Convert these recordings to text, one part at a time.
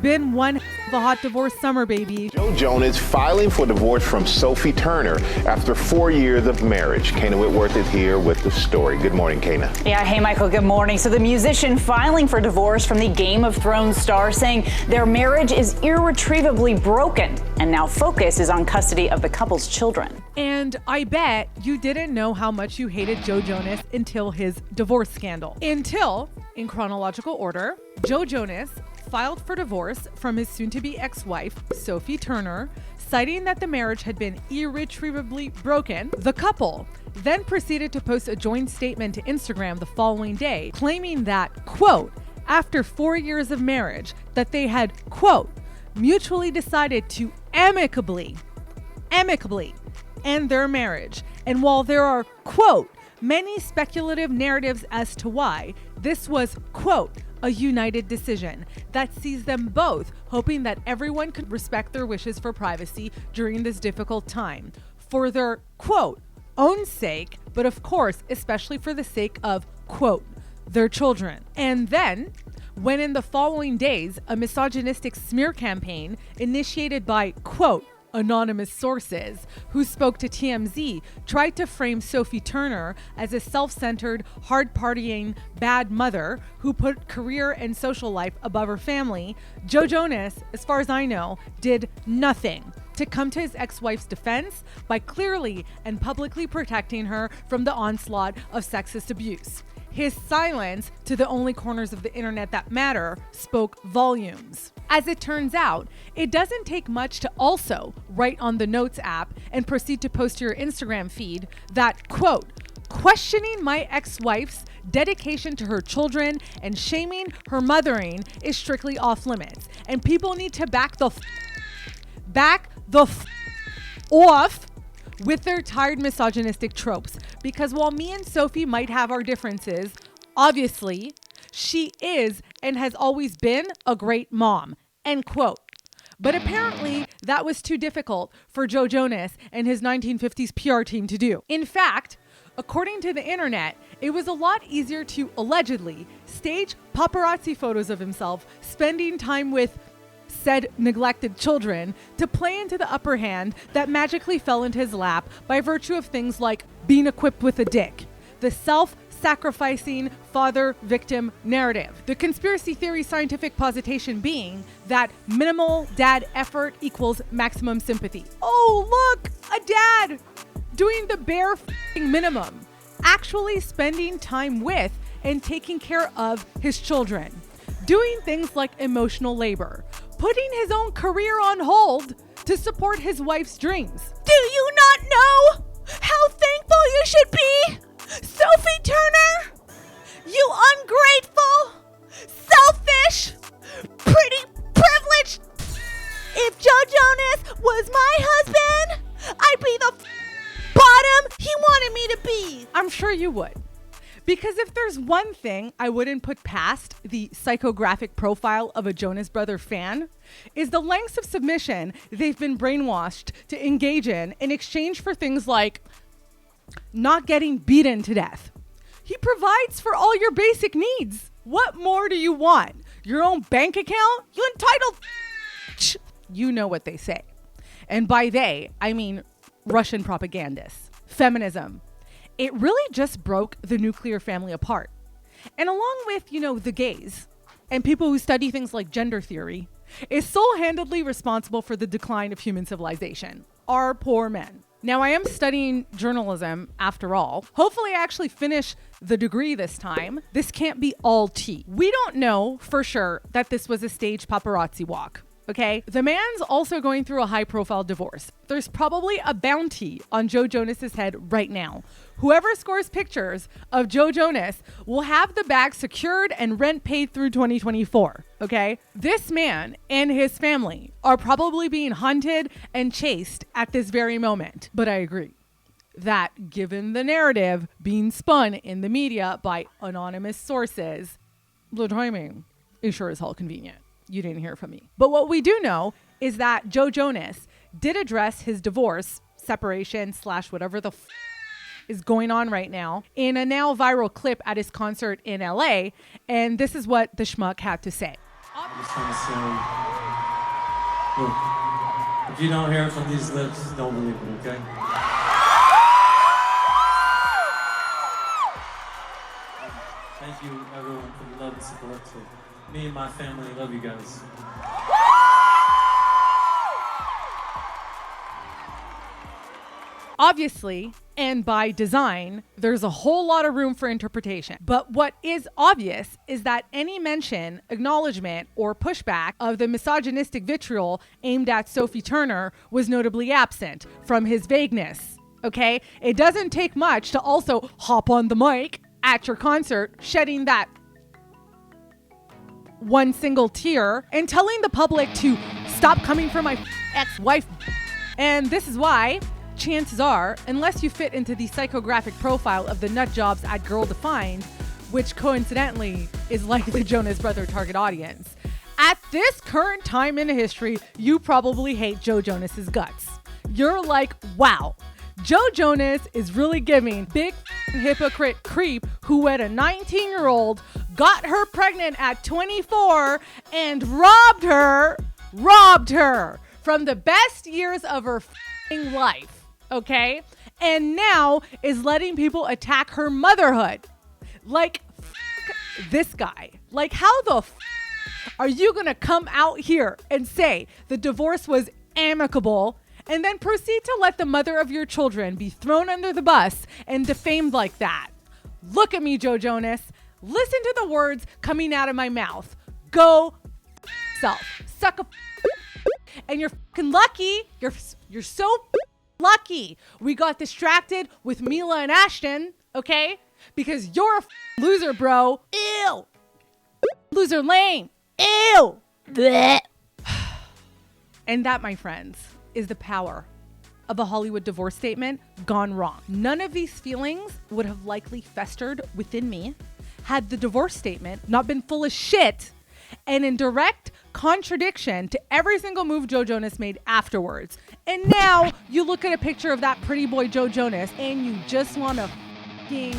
been one of a hot divorce summer, baby. Joe Jonas filing for divorce from Sophie Turner after 4 years of marriage. Kana Whitworth is here with the story. Good morning, Kana. Yeah, hey, Michael, good morning. So the musician filing for divorce from the Game of Thrones star, saying their marriage is irretrievably broken, and now focus is on custody of the couple's children. And I bet you didn't know how much you hated Joe Jonas until his divorce scandal. Until, in chronological order, Joe Jonas filed for divorce from his soon-to-be ex-wife, Sophie Turner, citing that the marriage had been irretrievably broken. The couple then proceeded to post a joint statement to Instagram the following day, claiming that, quote, after 4 years of marriage, that they had, quote, mutually decided to amicably end their marriage. And while there are, quote, many speculative narratives as to why, this was, quote, a united decision that sees them both hoping that everyone could respect their wishes for privacy during this difficult time for their, quote, own sake, but of course, especially for the sake of, quote, their children. And then, when in the following days, a misogynistic smear campaign initiated by, quote, anonymous sources who spoke to TMZ tried to frame Sophie Turner as a self-centered, hard-partying, bad mother who put career and social life above her family, Joe Jonas, as far as I know, did nothing to come to his ex-wife's defense by clearly and publicly protecting her from the onslaught of sexist abuse. His silence to the only corners of the internet that matter spoke volumes. As it turns out, it doesn't take much to also write on the Notes app and proceed to post to your Instagram feed that, quote, questioning my ex-wife's dedication to her children and shaming her mothering is strictly off limits. And people need to back the off with their tired misogynistic tropes. Because while me and Sophie might have our differences, obviously, she is and has always been a great mom, end quote. But apparently that was too difficult for Joe Jonas and his 1950s PR team to do. In fact, according to the internet, it was a lot easier to allegedly stage paparazzi photos of himself spending time with said neglected children to play into the upper hand that magically fell into his lap by virtue of things like being equipped with a dick, the self-sacrificing father-victim narrative, the conspiracy theory scientific positation being that minimal dad effort equals maximum sympathy. Oh, look, a dad doing the bare minimum, actually spending time with and taking care of his children, doing things like emotional labor, putting his own career on hold to support his wife's dreams. Do you not know how thankful you should be, Sophie Turner? You ungrateful, selfish, pretty privileged. If Joe Jonas was my husband, I'd be the bottom he wanted me to be. I'm sure you would. Because if there's one thing I wouldn't put past the psychographic profile of a Jonas Brother fan, is the lengths of submission they've been brainwashed to engage in exchange for things like not getting beaten to death. He provides for all your basic needs. What more do you want? Your own bank account? You entitled You know what they say. And by they, I mean Russian propagandists. Feminism. It really just broke the nuclear family apart. And along with, the gays and people who study things like gender theory, is sole-handedly responsible for the decline of human civilization. Our poor men. Now, I am studying journalism after all. Hopefully I actually finish the degree this time. This can't be all tea. We don't know for sure that this was a staged paparazzi walk. Okay, the man's also going through a high-profile divorce. There's probably a bounty on Joe Jonas's head right now. Whoever scores pictures of Joe Jonas will have the bag secured and rent paid through 2024, okay? This man and his family are probably being hunted and chased at this very moment. But I agree that given the narrative being spun in the media by anonymous sources, the timing is sure as hell convenient. You didn't hear from me. But what we do know is that Joe Jonas did address his divorce, separation / whatever the is going on right now in a now viral clip at his concert in LA. And this is what the schmuck had to say. I just want to say Look, if you don't hear it from these lips, don't believe it, okay? Thank you, everyone, for the love and support. So me and my family love you guys. Obviously, and by design, there's a whole lot of room for interpretation. But what is obvious is that any mention, acknowledgement, or pushback of the misogynistic vitriol aimed at Sophie Turner was notably absent from his vagueness. Okay? It doesn't take much to also hop on the mic at your concert, shedding that one single tear and telling the public to stop coming for my ex-wife. And this is why, chances are, unless you fit into the psychographic profile of the nut jobs at Girl Defined, which coincidentally is like the Jonas Brother target audience, at this current time in history, you probably hate Joe Jonas's guts. You're like, wow, Joe Jonas is really giving big hypocrite creep who had a 19-year-old, got her pregnant at 24, and robbed her from the best years of her life. Okay? And now is letting people attack her motherhood. Like, this guy. Like, how the are you gonna come out here and say the divorce was amicable and then proceed to let the mother of your children be thrown under the bus and defamed like that? Look at me, Joe Jonas. Listen to the words coming out of my mouth. Go self. Suck a and you're fucking lucky. You're so lucky we got distracted with Mila and Ashton, okay? Because you're a loser, bro. Ew. Loser lame. Ew. Blech. And that, my friends, is the power of a Hollywood divorce statement gone wrong. None of these feelings would have likely festered within me had the divorce statement not been full of shit and in direct contradiction to every single move Joe Jonas made afterwards. And now you look at a picture of that pretty boy Joe Jonas and you just want to fucking...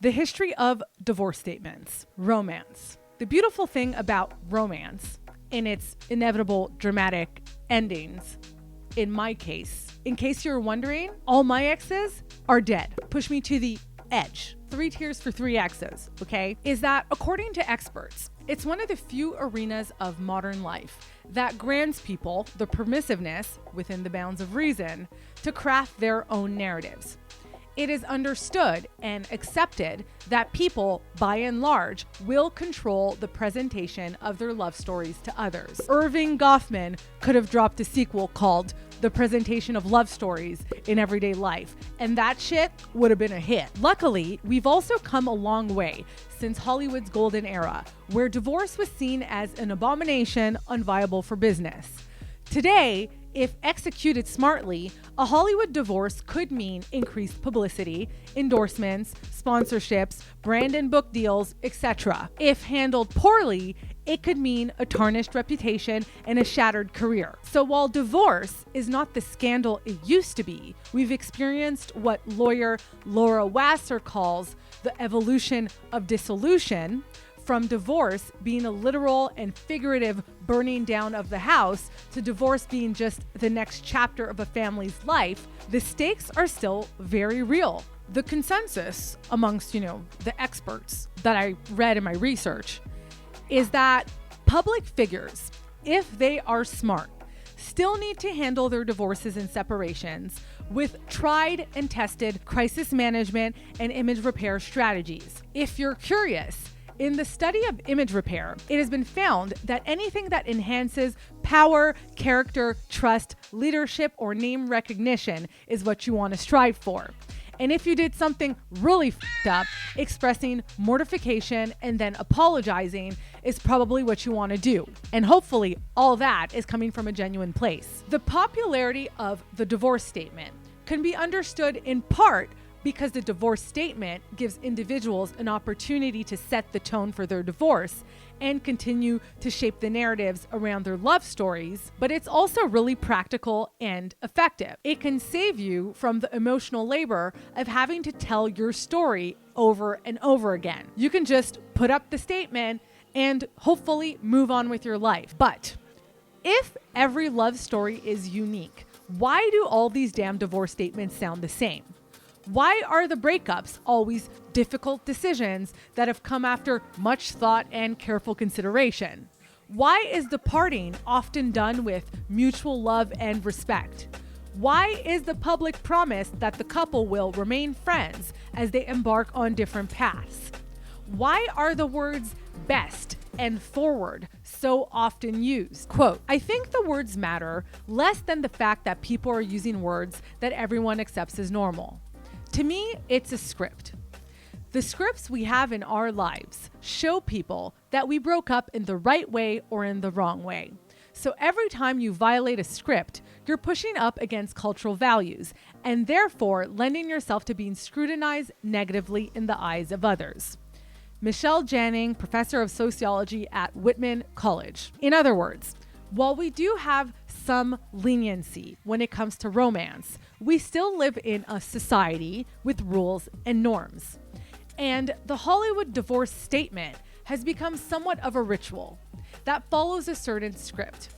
The history of divorce statements, romance. The beautiful thing about romance in its inevitable dramatic endings, in my case, in case you're wondering, all my exes are dead. Push me to the edge. 3 tears for 3 exes, okay? Is that according to experts, it's one of the few arenas of modern life that grants people the permissiveness, within the bounds of reason, to craft their own narratives. It is understood and accepted that people, by and large, will control the presentation of their love stories to others. Irving Goffman could have dropped a sequel called The Presentation of Love Stories in Everyday Life, and that shit would have been a hit. Luckily, we've also come a long way since Hollywood's golden era, where divorce was seen as an abomination unviable for business. Today, if executed smartly, a Hollywood divorce could mean increased publicity, endorsements, sponsorships, brand and book deals, etc. If handled poorly, it could mean a tarnished reputation and a shattered career. So while divorce is not the scandal it used to be, we've experienced what lawyer Laura Wasser calls the evolution of dissolution, from divorce being a literal and figurative burning down of the house to divorce being just the next chapter of a family's life. The stakes are still very real. The consensus amongst, the experts that I read in my research is that public figures, if they are smart, still need to handle their divorces and separations with tried and tested crisis management and image repair strategies. If you're curious, in the study of image repair, it has been found that anything that enhances power, character, trust, leadership, or name recognition is what you want to strive for. And if you did something really f***ed up, expressing mortification and then apologizing is probably what you want to do. And hopefully all that is coming from a genuine place. The popularity of the divorce statement can be understood in part because the divorce statement gives individuals an opportunity to set the tone for their divorce and continue to shape the narratives around their love stories, but it's also really practical and effective. It can save you from the emotional labor of having to tell your story over and over again. You can just put up the statement and hopefully move on with your life. But if every love story is unique, why do all these damn divorce statements sound the same? Why are the breakups always difficult decisions that have come after much thought and careful consideration? Why is the parting often done with mutual love and respect? Why is the public promise that the couple will remain friends as they embark on different paths? Why are the words best and forward so often used? Quote, I think the words matter less than the fact that people are using words that everyone accepts as normal. To me, it's a script. The scripts we have in our lives show people that we broke up in the right way or in the wrong way. So every time you violate a script, you're pushing up against cultural values and therefore lending yourself to being scrutinized negatively in the eyes of others. Michelle Janning, professor of sociology at Whitman College. In other words, while we do have some leniency when it comes to romance, we still live in a society with rules and norms. And the Hollywood divorce statement has become somewhat of a ritual that follows a certain script.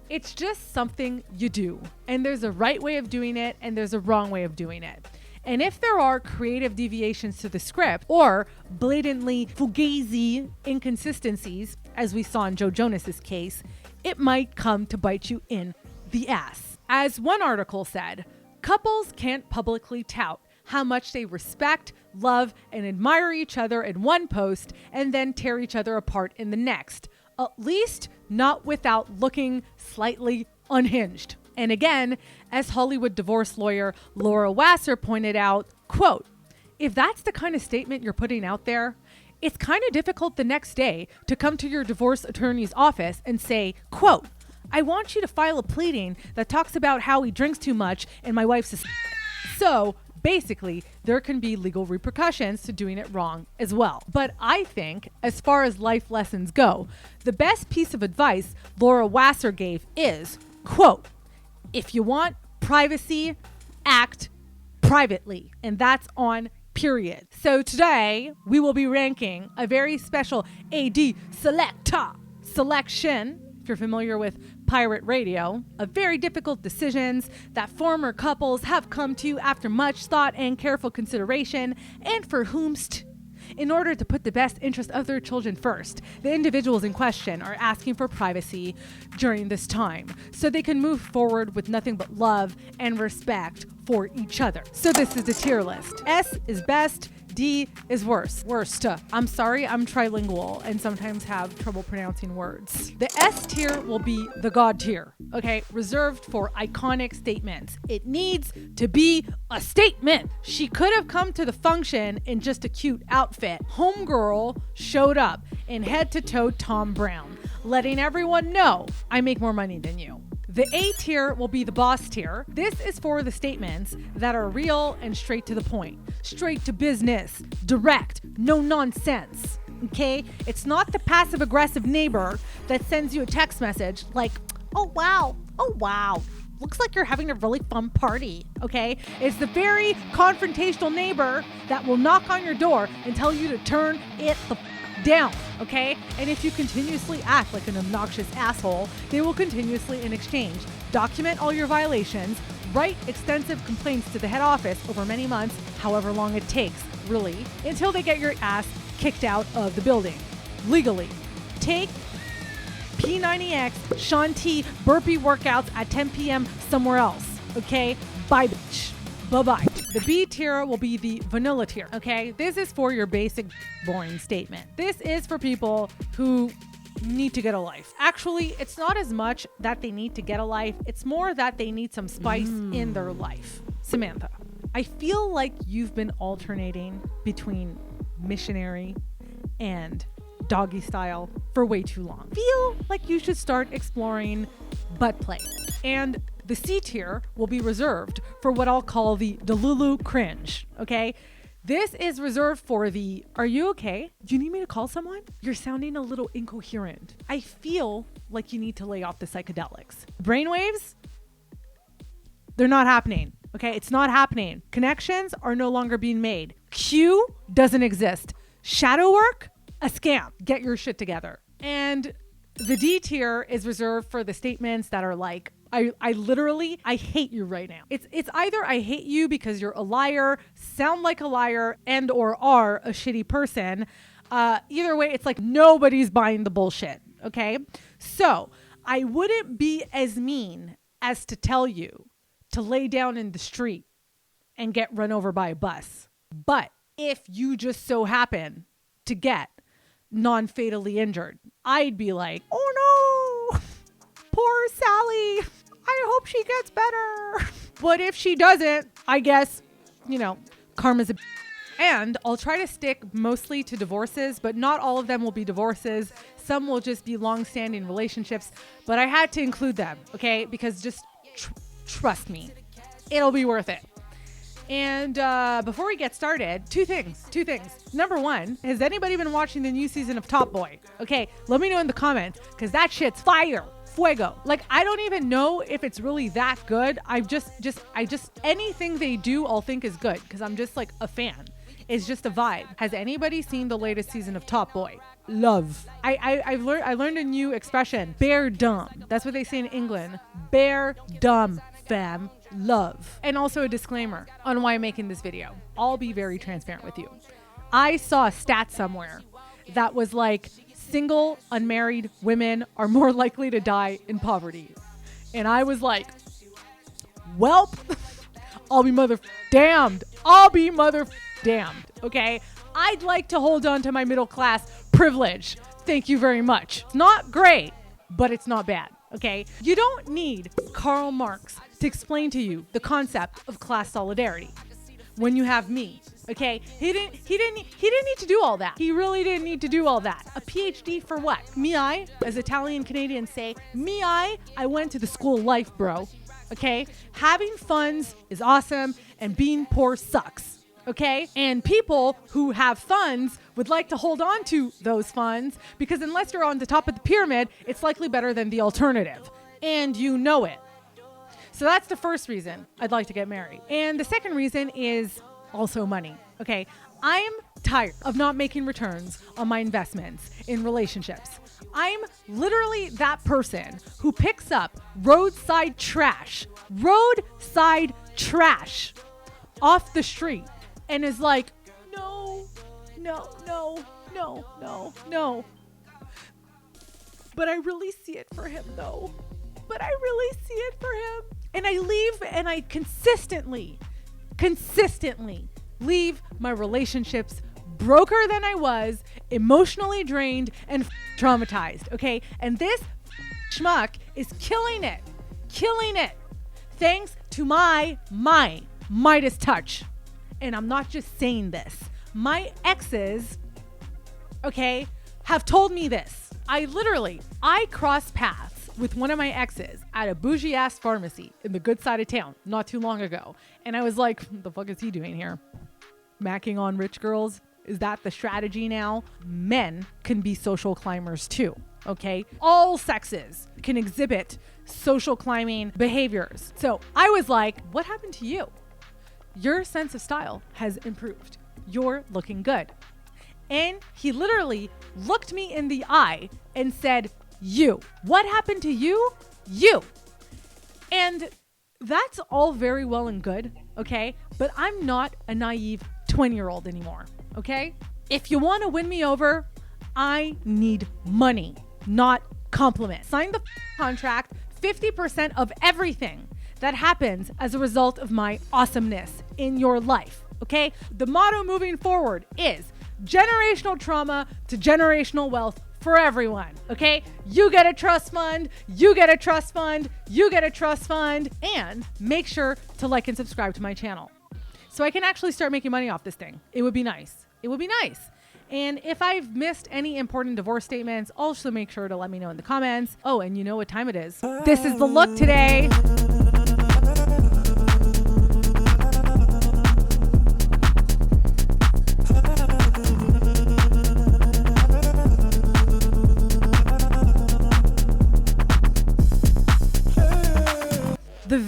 It's just something you do, and there's a right way of doing it and there's a wrong way of doing it. And if there are creative deviations to the script or blatantly fugazi inconsistencies, as we saw in Joe Jonas's case, it might come to bite you in the ass. As one article said, couples can't publicly tout how much they respect, love, and admire each other in one post and then tear each other apart in the next, at least not without looking slightly unhinged. And again, as Hollywood divorce lawyer Laura Wasser pointed out, quote, if that's the kind of statement you're putting out there, it's kind of difficult the next day to come to your divorce attorney's office and say, quote, I want you to file a pleading that talks about how he drinks too much and my wife's a So basically, there can be legal repercussions to doing it wrong as well. But I think, as far as life lessons go, the best piece of advice Laura Wasser gave is, quote, if you want privacy, act privately. And that's on period. So today we will be ranking a very special AD selection, if you're familiar with pirate radio, of very difficult decisions that former couples have come to after much thought and careful consideration, and for whomst, in order to put the best interest of their children first, the individuals in question are asking for privacy during this time so they can move forward with nothing but love and respect for each other. So this is the tier list. S is best, D is worst. I'm sorry, I'm trilingual and sometimes have trouble pronouncing words. The S tier will be the God tier, okay? Reserved for iconic statements. It needs to be a statement. She could have come to the function in just a cute outfit. Homegirl showed up in head-to-toe Tom Brown, letting everyone know I make more money than you. The A tier will be the boss tier. This is for the statements that are real and straight to the point. Straight to business, direct, no nonsense, okay? It's not the passive-aggressive neighbor that sends you a text message like, oh wow, looks like you're having a really fun party, okay? It's the very confrontational neighbor that will knock on your door and tell you to turn it the down, okay? And if you continuously act like an obnoxious asshole, they will continuously in exchange document all your violations, write extensive complaints to the head office over many months, however long it takes, really, until they get your ass kicked out of the building. Legally. Take P90X, Shanti burpee workouts at 10 p.m. somewhere else, okay? Bye, bitch. Bye-bye. The B tier will be the vanilla tier, okay? This is for your basic boring statement. This is for people who need to get a life. Actually, it's not as much that they need to get a life. It's more that they need some spice in their life. Samantha, I feel like you've been alternating between missionary and doggy style for way too long. Feel like you should start exploring butt play. And The C tier will be reserved for what I'll call the Delulu cringe, okay? This is reserved for the, are you okay? Do you need me to call someone? You're sounding a little incoherent. I feel like you need to lay off the psychedelics. Brainwaves, they're not happening, okay? It's not happening. Connections are no longer being made. Q doesn't exist. Shadow work, a scam. Get your shit together. And the D tier is reserved for the statements that are like, I hate you right now. It's either I hate you because you're a liar, sound like a liar, and or are a shitty person. Either way, it's like nobody's buying the bullshit, okay? So I wouldn't be as mean as to tell you to lay down in the street and get run over by a bus. But if you just so happen to get non-fatally injured, I'd be like, oh no, poor Sally. I hope she gets better. But if she doesn't, I guess, karma's a and I'll try to stick mostly to divorces, but not all of them will be divorces. Some will just be long-standing relationships, but I had to include them, okay? Because just trust me, it'll be worth it. And before we get started, two things. Number one, has anybody been watching the new season of Top Boy? Okay, let me know in the comments, because that shit's fire. Fuego. Like, I don't even know if it's really that good. I just anything they do, I'll think is good, because I'm just like a fan. It's just a vibe. Has anybody seen the latest season of Top Boy? Love. I learned a new expression. Bear dumb. That's what they say in England. Bear dumb, fam. Love. And also a disclaimer on why I'm making this video. I'll be very transparent with you. I saw a stat somewhere that was like, single, unmarried women are more likely to die in poverty. And I was like, welp, I'll be damned. Okay? I'd like to hold on to my middle class privilege. Thank you very much. It's not great, but it's not bad. Okay? You don't need Karl Marx to explain to you the concept of class solidarity when you have me. Okay, he didn't need to do all that. He really didn't need to do all that. A PhD for what? As Italian Canadians say, I went to the school of life, bro. Okay, having funds is awesome and being poor sucks. Okay, and people who have funds would like to hold on to those funds because unless you're on the top of the pyramid, it's likely better than the alternative. And you know it. So that's the first reason I'd like to get married. And the second reason is also money. Okay, I'm tired of not making returns on my investments in relationships. I'm literally that person who picks up roadside trash off the street and is like, no. But I really see it for him though. And I leave and I consistently leave my relationships broker than I was, emotionally drained and traumatized, okay? And this schmuck is killing it. Thanks to my Midas touch. And I'm not just saying this. My exes, okay, have told me this. I crossed paths with one of my exes at a bougie ass pharmacy in the good side of town not too long ago. And I was like, what the fuck is he doing here? Macking on rich girls? Is that the strategy now? Men can be social climbers too, okay? All sexes can exhibit social climbing behaviors. So I was like, what happened to you? Your sense of style has improved. You're looking good. And he literally looked me in the eye and said, you. What happened to you? You. And that's all very well and good, okay? But I'm not a naive 20-year-old anymore, okay? If you want to win me over, I need money, not compliments. Sign the contract, 50% of everything that happens as a result of my awesomeness in your life, okay? The motto moving forward is generational trauma to generational wealth for everyone, okay? You get a trust fund, you get a trust fund, you get a trust fund, and make sure to like and subscribe to my channel so I can actually start making money off this thing. It would be nice. And if I've missed any important divorce statements, also make sure to let me know in the comments. Oh, and you know what time it is. This is the look today.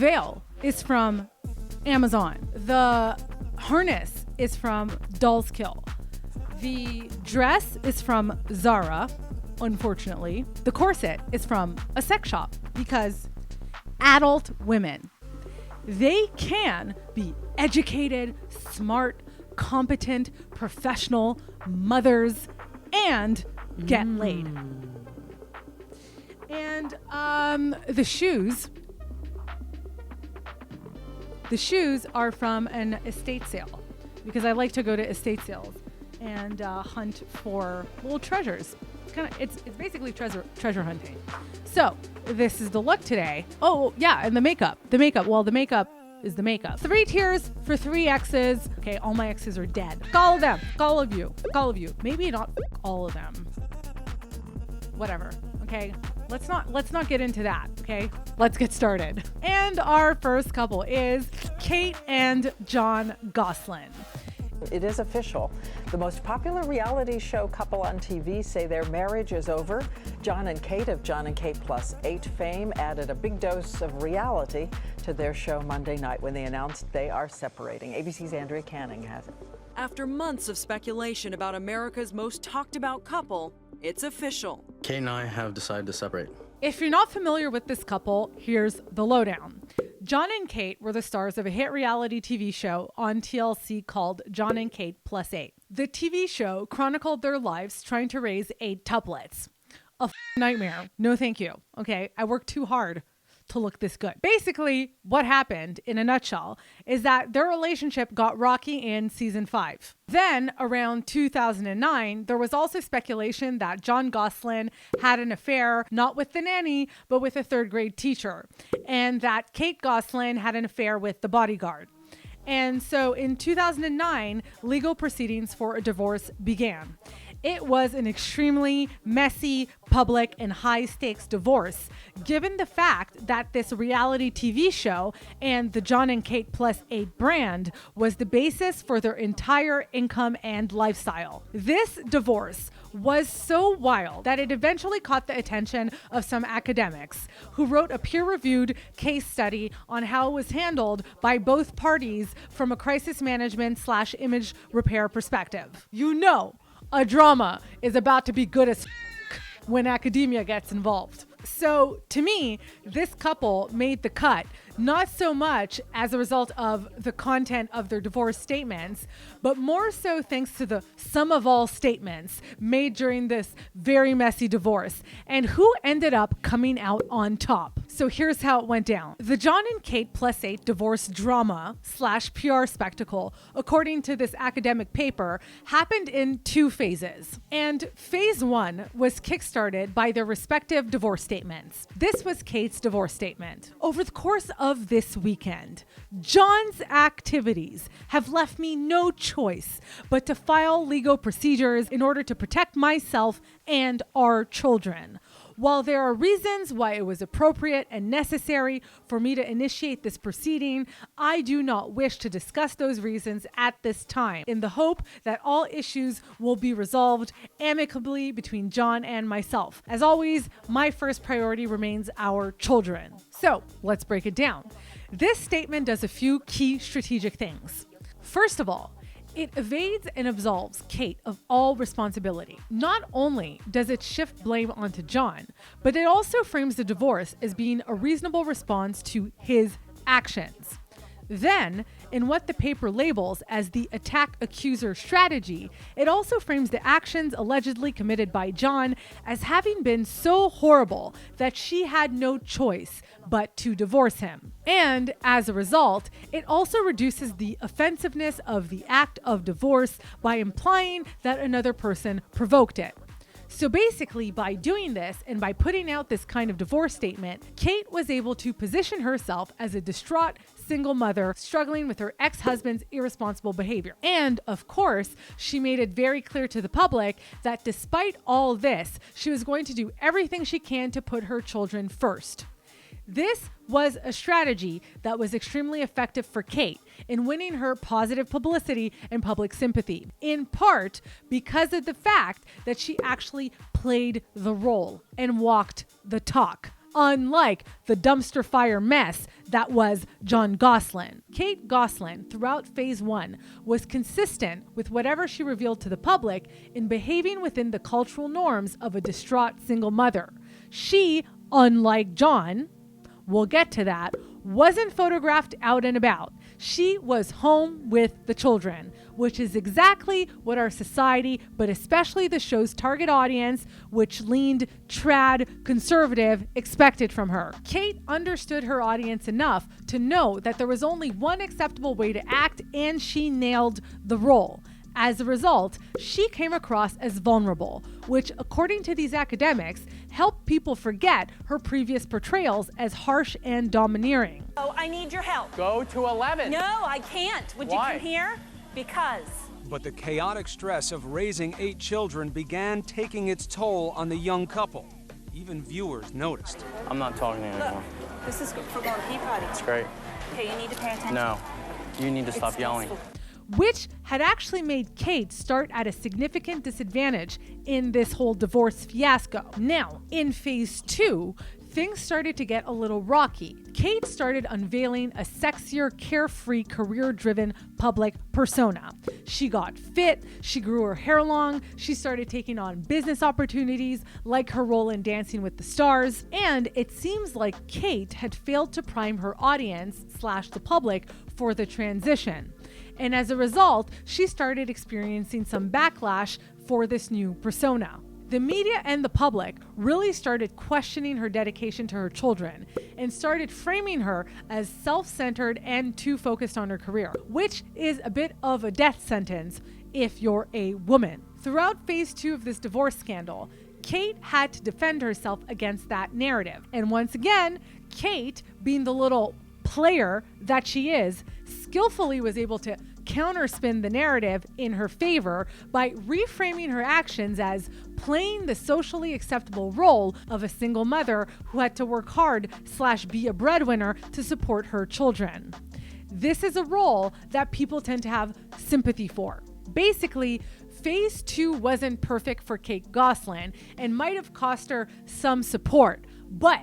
veil is from Amazon. The harness is from Doll's Kill. The dress is from Zara, unfortunately. The corset is from a sex shop because adult women, they can be educated, smart, competent, professional mothers and get laid. And the shoes are from an estate sale because I like to go to estate sales and hunt for little treasures. It's basically treasure hunting. So this is the look today. Oh yeah, and the makeup. Well, the makeup is the makeup. 3 tiers for 3 exes. Okay, all my exes are dead. All of them. All of you. Maybe not all of them. Whatever. Okay. Let's not get into that. Okay. Let's get started. And our first couple is Kate and Jon Gosselin. It is official. The most popular reality show couple on TV say their marriage is over. Jon and Kate of Jon and Kate Plus 8 fame added a big dose of reality to their show Monday night when they announced they are separating. ABC's Andrea Canning has it. After months of speculation about America's most talked about couple, it's official. Kate and I have decided to separate. If you're not familiar with this couple, here's the lowdown. Jon and Kate were the stars of a hit reality TV show on TLC called Jon and Kate Plus 8. The TV show chronicled their lives trying to raise 8 tuplets. A nightmare. No thank you. Okay, I worked too hard to look this good. Basically, what happened in a nutshell is that their relationship got rocky in season 5. Then around 2009, there was also speculation that Jon Gosselin had an affair, not with the nanny, but with a 3rd grade teacher, and that Kate Gosselin had an affair with the bodyguard. And so in 2009, legal proceedings for a divorce began. It was an extremely messy, public, and high-stakes divorce, given the fact that this reality TV show and the Jon and Kate Plus 8 brand was the basis for their entire income and lifestyle. This divorce was so wild that it eventually caught the attention of some academics who wrote a peer-reviewed case study on how it was handled by both parties from a crisis management / image repair perspective. You know, a drama is about to be good as when academia gets involved. So to me, this couple made the cut, not so much as a result of the content of their divorce statements, but more so thanks to the sum of all statements made during this very messy divorce and who ended up coming out on top. So here's how it went down. The Jon and Kate Plus 8 divorce drama / PR spectacle, according to this academic paper, happened in 2 phases. And phase 1 was kickstarted by their respective divorce statements. This was Kate's divorce statement. Over the course of this weekend, Jon's activities have left me no choice but to file legal procedures in order to protect myself and our children. While there are reasons why it was appropriate and necessary for me to initiate this proceeding, I do not wish to discuss those reasons at this time, in the hope that all issues will be resolved amicably between Jon and myself. As always, my first priority remains our children. So let's break it down. This statement does a few key strategic things. First of all, it evades and absolves Kate of all responsibility. Not only does it shift blame onto Jon, but it also frames the divorce as being a reasonable response to his actions. Then, in what the paper labels as the attack-accuser strategy, it also frames the actions allegedly committed by Jon as having been so horrible that she had no choice but to divorce him. And as a result, it also reduces the offensiveness of the act of divorce by implying that another person provoked it. So basically, by doing this and by putting out this kind of divorce statement, Kate was able to position herself as a distraught single mother struggling with her ex-husband's irresponsible behavior. And of course, she made it very clear to the public that despite all this, she was going to do everything she can to put her children first. This was a strategy that was extremely effective for Kate in winning her positive publicity and public sympathy, in part because of the fact that she actually played the role and walked the talk. unlike the dumpster fire mess that was Jon Gosselin. Kate Gosselin, throughout phase 1, was consistent with whatever she revealed to the public in behaving within the cultural norms of a distraught single mother. She, unlike Jon, we'll get to that, wasn't photographed out and about. She was home with the children, which is exactly what our society, but especially the show's target audience, which leaned trad conservative, expected from her. Kate understood her audience enough to know that there was only one acceptable way to act, and she nailed the role. As a result, she came across as vulnerable, which, according to these academics, helped people forget her previous portrayals as harsh and domineering. Oh, I need your help. Go to 11. No, I can't. Would Why? you come here? Because. But the chaotic stress of raising 8 children began taking its toll on the young couple. Even viewers noticed. I'm not talking to you anymore. Look, this is for going to pee potty. It's great. Okay, you need to pay attention. No. You need to stop yelling. Which had actually made Kate start at a significant disadvantage in this whole divorce fiasco. Now, in phase 2, things started to get a little rocky. Kate started unveiling a sexier, carefree, career-driven public persona. She got fit, she grew her hair long, she started taking on business opportunities like her role in Dancing with the Stars, and it seems like Kate had failed to prime her audience / the public for the transition. And as a result, she started experiencing some backlash for this new persona. The media and the public really started questioning her dedication to her children and started framing her as self-centered and too focused on her career, which is a bit of a death sentence if you're a woman. Throughout phase 2 of this divorce scandal, Kate had to defend herself against that narrative. And once again, Kate, being the little player that she is, skillfully was able to counterspin the narrative in her favor by reframing her actions as playing the socially acceptable role of a single mother who had to work hard / be a breadwinner to support her children. This is a role that people tend to have sympathy for. Basically, phase 2 wasn't perfect for Kate Gosselin and might have cost her some support, but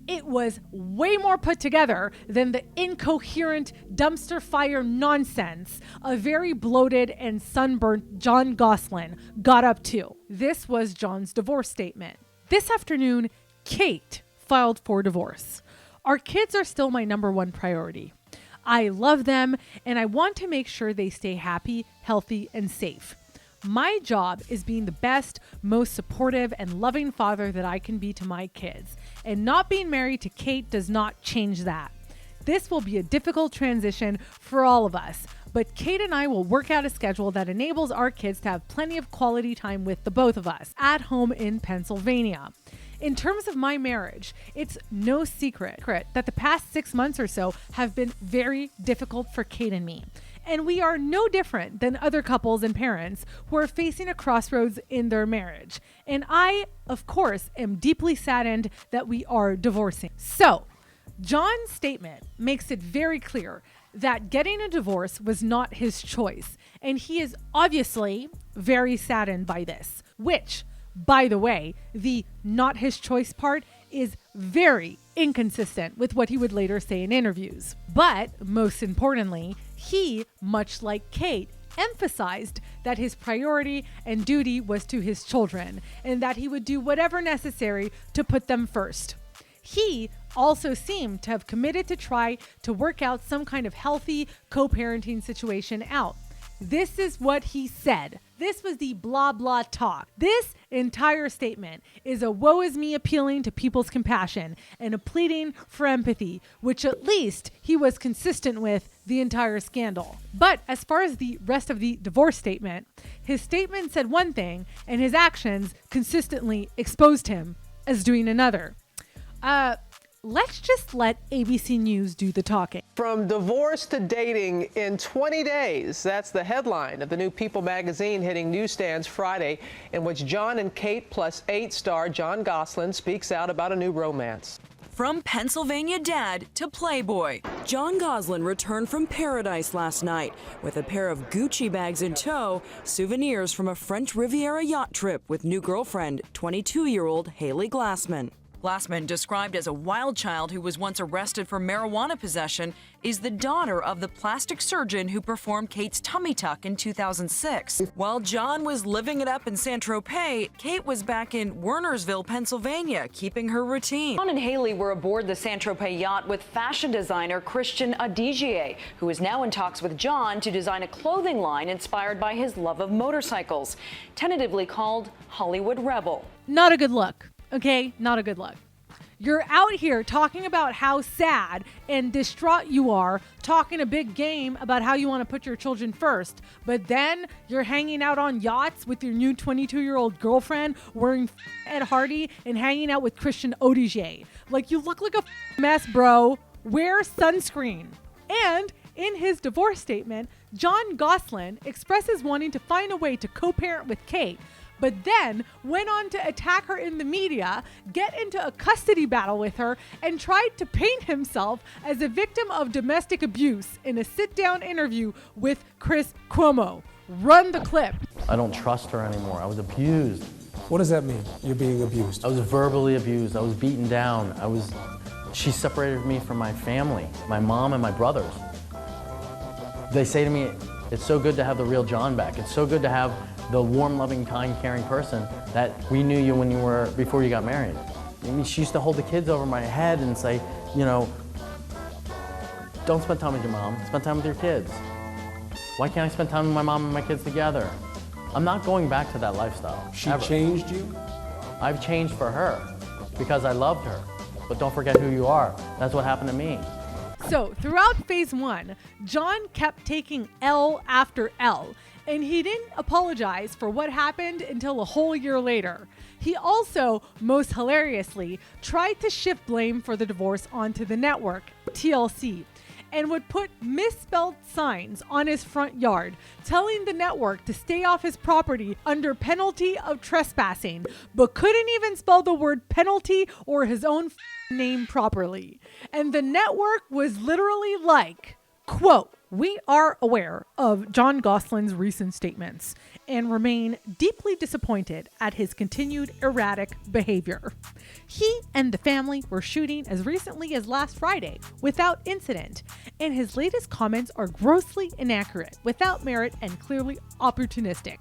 it was way more put together than the incoherent dumpster fire nonsense a very bloated and sunburnt Jon Gosselin got up to. This was Jon's divorce statement. This afternoon, Kate filed for divorce. Our kids are still my number one priority. I love them, and I want to make sure they stay happy, healthy, and safe. My job is being the best, most supportive, and loving father that I can be to my kids. And not being married to Kate does not change that. This will be a difficult transition for all of us, but Kate and I will work out a schedule that enables our kids to have plenty of quality time with the both of us at home in Pennsylvania. In terms of my marriage, it's no secret that the past 6 months or so have been very difficult for Kate and me. And we are no different than other couples and parents who are facing a crossroads in their marriage. And I, of course, am deeply saddened that we are divorcing. So, Jon's statement makes it very clear that getting a divorce was not his choice. And he is obviously very saddened by this, which, by the way, the not his choice part is very inconsistent with what he would later say in interviews. But most importantly, he, much like Kate, emphasized that his priority and duty was to his children and that he would do whatever necessary to put them first. He also seemed to have committed to try to work out some kind of healthy co-parenting situation out. This is what he said. This was the blah blah talk. This entire statement is a woe is me appealing to people's compassion and a pleading for empathy, which at least he was consistent with the entire scandal. But as far as the rest of the divorce statement, his statement said one thing and his actions consistently exposed him as doing another. Let's just let ABC News do the talking. From divorce to dating in 20 days. That's the headline of the new People magazine hitting newsstands Friday, in which Jon and Kate plus 8 star Jon Gosselin speaks out about a new romance. From Pennsylvania dad to Playboy, Jon Gosselin returned from paradise last night with a pair of Gucci bags in tow, souvenirs from a French Riviera yacht trip with new girlfriend, 22-year-old Haley Glassman. Glassman, described as a wild child who was once arrested for marijuana possession, is the daughter of the plastic surgeon who performed Kate's tummy tuck in 2006. While Jon was living it up in Saint-Tropez, Kate was back in Wernersville, Pennsylvania, keeping her routine. Jon and Hailey were aboard the Saint-Tropez yacht with fashion designer Christian Adigier, who is now in talks with Jon to design a clothing line inspired by his love of motorcycles, tentatively called Hollywood Rebel. Not a good look. Okay, not a good look. You're out here talking about how sad and distraught you are, talking a big game about how you want to put your children first, but then you're hanging out on yachts with your new 22-year-old girlfriend, wearing Ed Hardy and hanging out with Christian Odigier. Like, you look like a mess, bro. Wear sunscreen. And in his divorce statement, Jon Gosselin expresses wanting to find a way to co-parent with Kate, but then went on to attack her in the media, get into a custody battle with her, and tried to paint himself as a victim of domestic abuse in a sit-down interview with Chris Cuomo. Run the clip. I don't trust her anymore. I was abused. What does that mean, you're being abused? I was verbally abused. I was beaten down. She separated me from my family, my mom and my brothers. They say to me, it's so good to have the real Jon back. It's so good to have the warm, loving, kind, caring person that we knew you before you got married. I mean, she used to hold the kids over my head and say, don't spend time with your mom, spend time with your kids. Why can't I spend time with my mom and my kids together? I'm not going back to that lifestyle. She ever. changed you? I've changed for her because I loved her. But don't forget who you are. That's what happened to me. So throughout phase 1, Jon kept taking L after L, and he didn't apologize for what happened until a whole year later. He also, most hilariously, tried to shift blame for the divorce onto the network, TLC, and would put misspelled signs on his front yard, telling the network to stay off his property under penalty of trespassing, but couldn't even spell the word penalty or his own name properly. And the network was literally like, quote, "We are aware of Jon Gosselin's recent statements and remain deeply disappointed at his continued erratic behavior. He and the family were shooting as recently as last Friday without incident, and his latest comments are grossly inaccurate, without merit, and clearly opportunistic.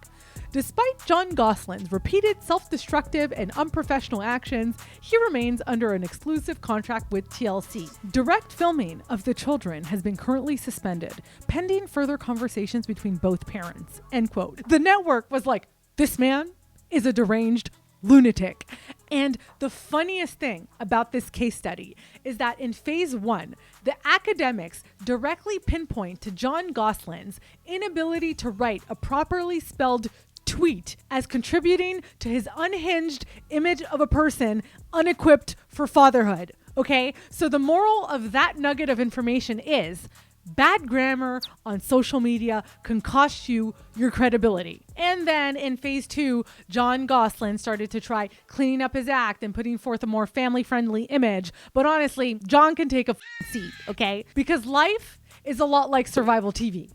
Despite Jon Gosselin's repeated self-destructive and unprofessional actions, he remains under an exclusive contract with TLC. Direct filming of the children has been currently suspended, pending further conversations between both parents." End quote. The network was like, this man is a deranged lunatic. And the funniest thing about this case study is that in phase 1, the academics directly pinpoint to Jon Gosselin's inability to write a properly spelled tweet as contributing to his unhinged image of a person unequipped for fatherhood. Okay, so the moral of that nugget of information is bad grammar on social media can cost you your credibility. And then in phase 2, Jon Gosselin started to try cleaning up his act and putting forth a more family-friendly image. But honestly, Jon can take a seat, okay? Because life is a lot like survival TV.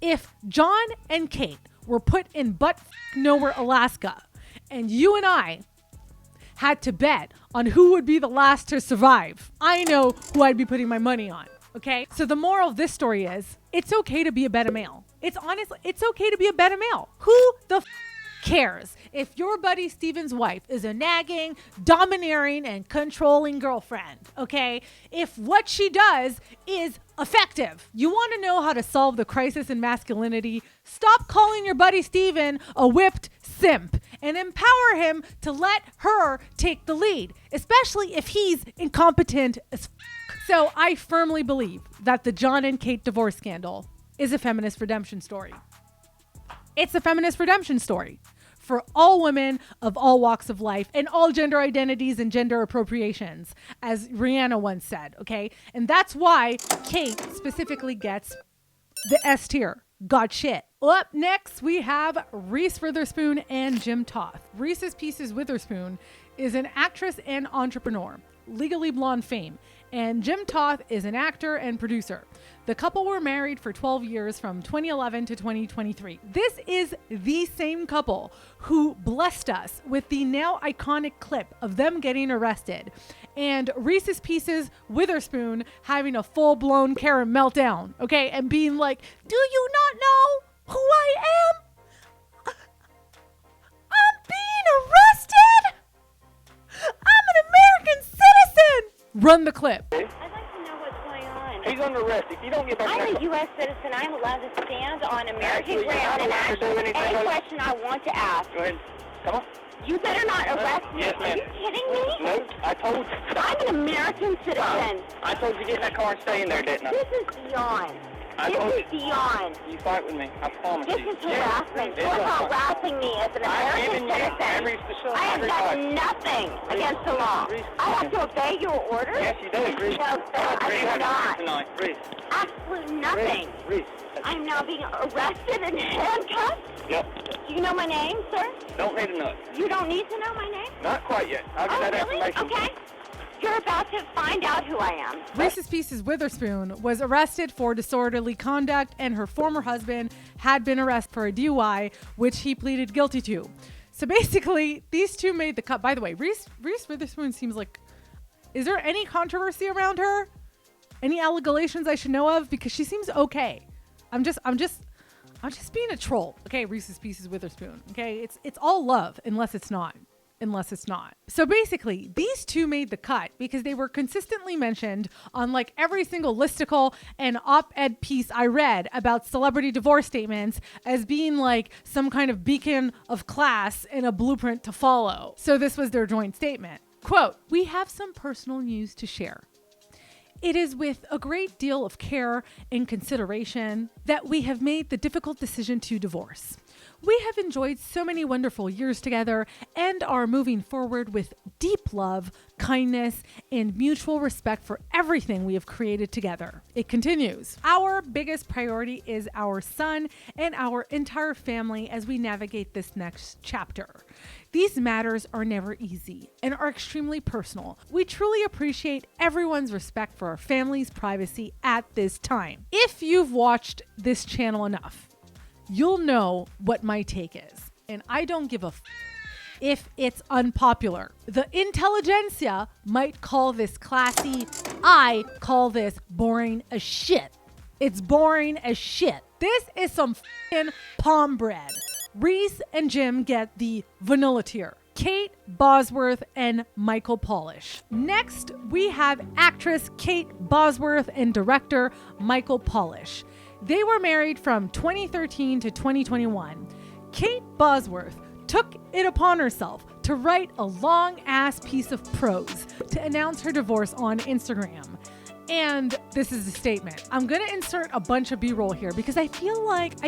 If Jon and Kate were put in butt nowhere, Alaska, and you and I had to bet on who would be the last to survive, I know who I'd be putting my money on. Okay, so the moral of this story is it's okay to be a beta male. It's okay to be a beta male. Who the cares if your buddy Steven's wife is a nagging, domineering, and controlling girlfriend? Okay, if what she does is effective. You want to know how to solve the crisis in masculinity? Stop calling your buddy Steven a whipped simp and empower him to let her take the lead, especially if he's incompetent as So I firmly believe that the Jon and Kate divorce scandal is a feminist redemption story. It's a feminist redemption story for all women of all walks of life and all gender identities and gender appropriations, as Rihanna once said, okay? And that's why Kate specifically gets the S tier. got shit. Up next, we have Reese Witherspoon and Jim Toth. Reese's Pieces Witherspoon is an actress and entrepreneur, Legally Blonde fame, and Jim Toth is an actor and producer. The couple were married for 12 years from 2011 to 2023. This is the same couple who blessed us with the now iconic clip of them getting arrested and Reese's Pieces Witherspoon having a full-blown Karen meltdown, okay, and being like, do you not know who I am? I'm being arrested. I'm an American citizen. Run the clip. I'd like to know what's going on. He's under arrest. If you don't get back, I'm a U.S. citizen. I'm allowed to stand on American ground and ask any question I want to ask. Go ahead. Come on. You better not arrest me. Yes, ma'am. Are you kidding me? No, I told you. I'm an American citizen. I told you to get in that car and stay in there, didn't I? This is beyond. This is beyond. You fight with me. I promise This you. is harassment. You're harassing me as an American citizen. I have done nothing against the law. I have to obey your orders? Yes, you do. Reese. No, sir, I do not. Tonight. Reese. Absolutely nothing. Reese. I'm now being arrested and handcuffed. Yep. Do you know my name, sir? Don't need to know. You don't need to know my name? Not quite yet. I'll get that really? information. Okay. You're about to find out who I am. Reese's Pieces Witherspoon was arrested for disorderly conduct, and her former husband had been arrested for a DUI, which he pleaded guilty to. So basically, these two made the cut. By the way, Reese Witherspoon seems like, is there any controversy around her? Any allegations I should know of? Because she seems okay. I'm just being a troll. Okay, Reese's Pieces Witherspoon. Okay, it's all love unless it's not. So basically, these two made the cut because they were consistently mentioned on like every single listicle and op-ed piece I read about celebrity divorce statements as being like some kind of beacon of class and a blueprint to follow. So this was their joint statement. Quote, "We have some personal news to share. It is with a great deal of care and consideration that we have made the difficult decision to divorce. We have enjoyed so many wonderful years together and are moving forward with deep love, kindness, and mutual respect for everything we have created together." It continues, "Our biggest priority is our son and our entire family as we navigate this next chapter. These matters are never easy and are extremely personal. We truly appreciate everyone's respect for our family's privacy at this time." If you've watched this channel enough, you'll know what my take is. And I don't give a if it's unpopular. The intelligentsia might call this classy. I call this boring as shit. It's boring as shit. This is some f***ing palm bread. Reese and Jim get the vanilla tier. Kate Bosworth and Michael Polish. Next, we have actress Kate Bosworth and director Michael Polish. They were married from 2013 to 2021. Kate Bosworth took it upon herself to write a long-ass piece of prose to announce her divorce on Instagram. And this is a statement. I'm going to insert a bunch of B-roll here because I feel like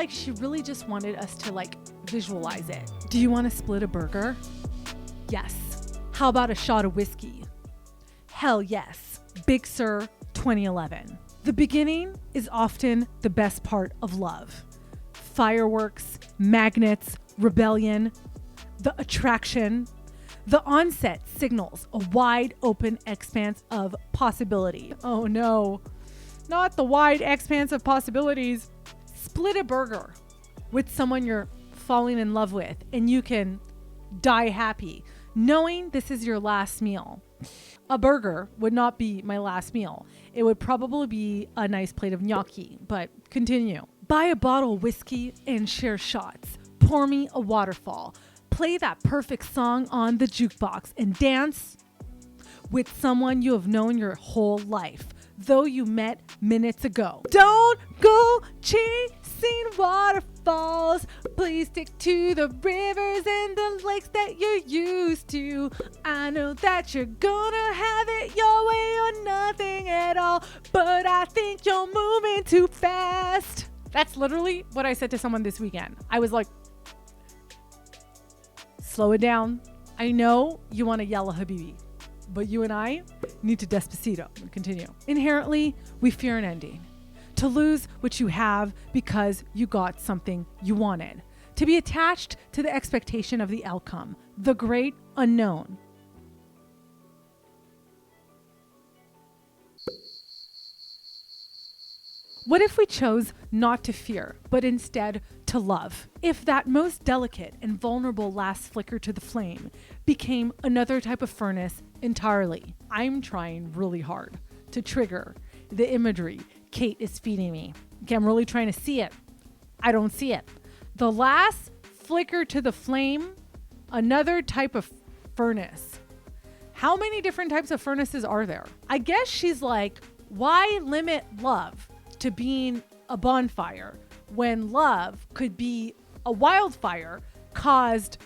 she really just wanted us to like visualize it. Do you want to split a burger? Yes. How about a shot of whiskey? Hell yes. Big Sur 2011. The beginning is often the best part of love. Fireworks, magnets, rebellion, the attraction. The onset signals a wide open expanse of possibility. Oh no, not the wide expanse of possibilities. Split a burger with someone you're falling in love with and you can die happy knowing this is your last meal. A burger would not be my last meal. It would probably be a nice plate of gnocchi, but continue. Buy a bottle of whiskey and share shots. Pour me a waterfall. Play that perfect song on the jukebox and dance with someone you have known your whole life, though you met minutes ago. Don't go chasing waterfalls. Please stick to the rivers and the lakes that you're used to. I know that you're gonna have it your way or nothing at all, but I think you're moving too fast. That's literally what I said to someone this weekend. I was like, slow it down. I know you want to yell a habibi, but you and I need to despacito. Continue. Inherently, we fear an ending. To lose what you have because you got something you wanted. To be attached to the expectation of the outcome. The great unknown. What if we chose not to fear, but instead to love? If that most delicate and vulnerable last flicker to the flame became another type of furnace entirely. I'm trying really hard to trigger the imagery Kate is feeding me. Okay, I'm really trying to see it. I don't see it. The last flicker to the flame, another type of furnace. How many different types of furnaces are there? I guess she's like, why limit love to being a bonfire when love could be a wildfire caused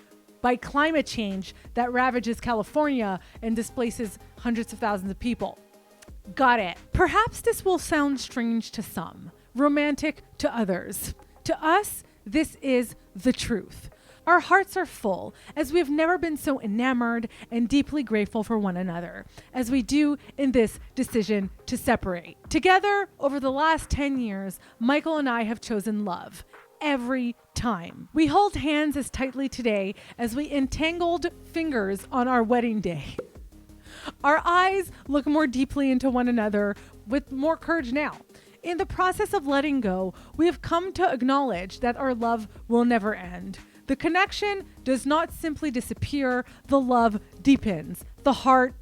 by climate change that ravages California and displaces hundreds of thousands of people? Got it. Perhaps this will sound strange to some, romantic to others. To us, this is the truth. Our hearts are full, as we have never been so enamored and deeply grateful for one another, as we do in this decision to separate. Together, over the last 10 years, Michael and I have chosen love. Every time. We hold hands as tightly today as we entangled fingers on our wedding day. Our eyes look more deeply into one another with more courage now. In the process of letting go, we have come to acknowledge that our love will never end. The connection does not simply disappear, the love deepens, the heart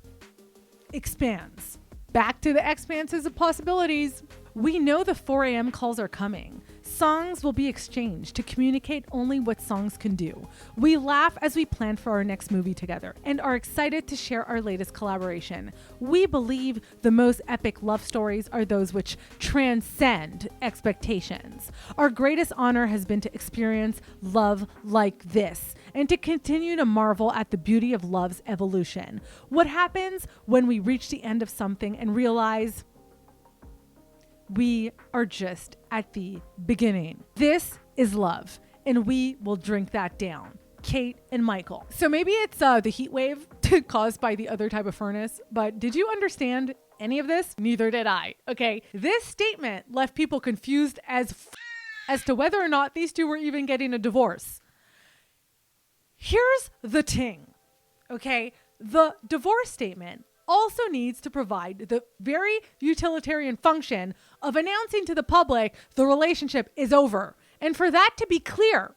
expands. Back to the expanses of possibilities. We know the 4 a.m. calls are coming. Songs will be exchanged to communicate only what songs can do. We laugh as we plan for our next movie together and are excited to share our latest collaboration. We believe the most epic love stories are those which transcend expectations. Our greatest honor has been to experience love like this and to continue to marvel at the beauty of love's evolution. What happens when we reach the end of something and realize we are just at the beginning? This is love, and we will drink that down. Kate and Michael. So maybe it's the heat wave caused by the other type of furnace, but did you understand any of this? Neither did I. Okay, this statement left people confused as to whether or not these two were even getting a divorce. Here's the ting, okay? The divorce statement also needs to provide the very utilitarian function of announcing to the public the relationship is over. And for that to be clear,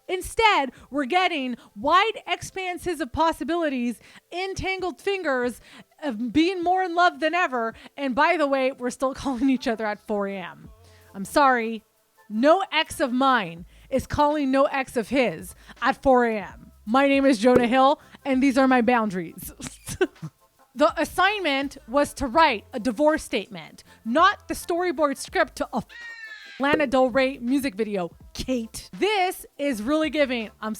instead, we're getting wide expanses of possibilities, entangled fingers of being more in love than ever. And by the way, we're still calling each other at 4 a.m. I'm sorry. No ex of mine is calling no ex of his at 4 a.m. My name is Jonah Hill, and these are my boundaries. The assignment was to write a divorce statement, not the storyboard script to a Lana Del Rey music video, Kate. This is really giving, I'm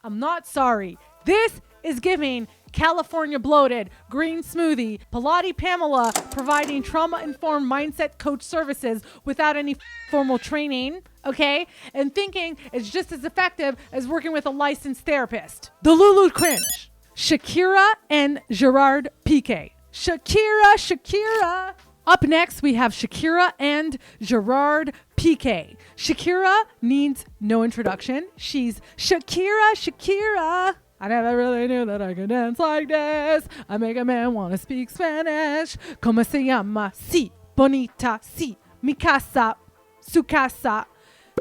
not sorry. This is giving California bloated, green smoothie, Pilates Pamela providing trauma-informed mindset coach services without any formal training, okay? And thinking it's just as effective as working with a licensed therapist. The Lulu cringe. Shakira and Gerard Piqué. Shakira. Up next, we have Shakira and Gerard Piqué. Shakira needs no introduction. She's Shakira. I never really knew that I could dance like this. I make a man want to speak Spanish. Como se llama? Si, bonita, si, mi casa, su casa.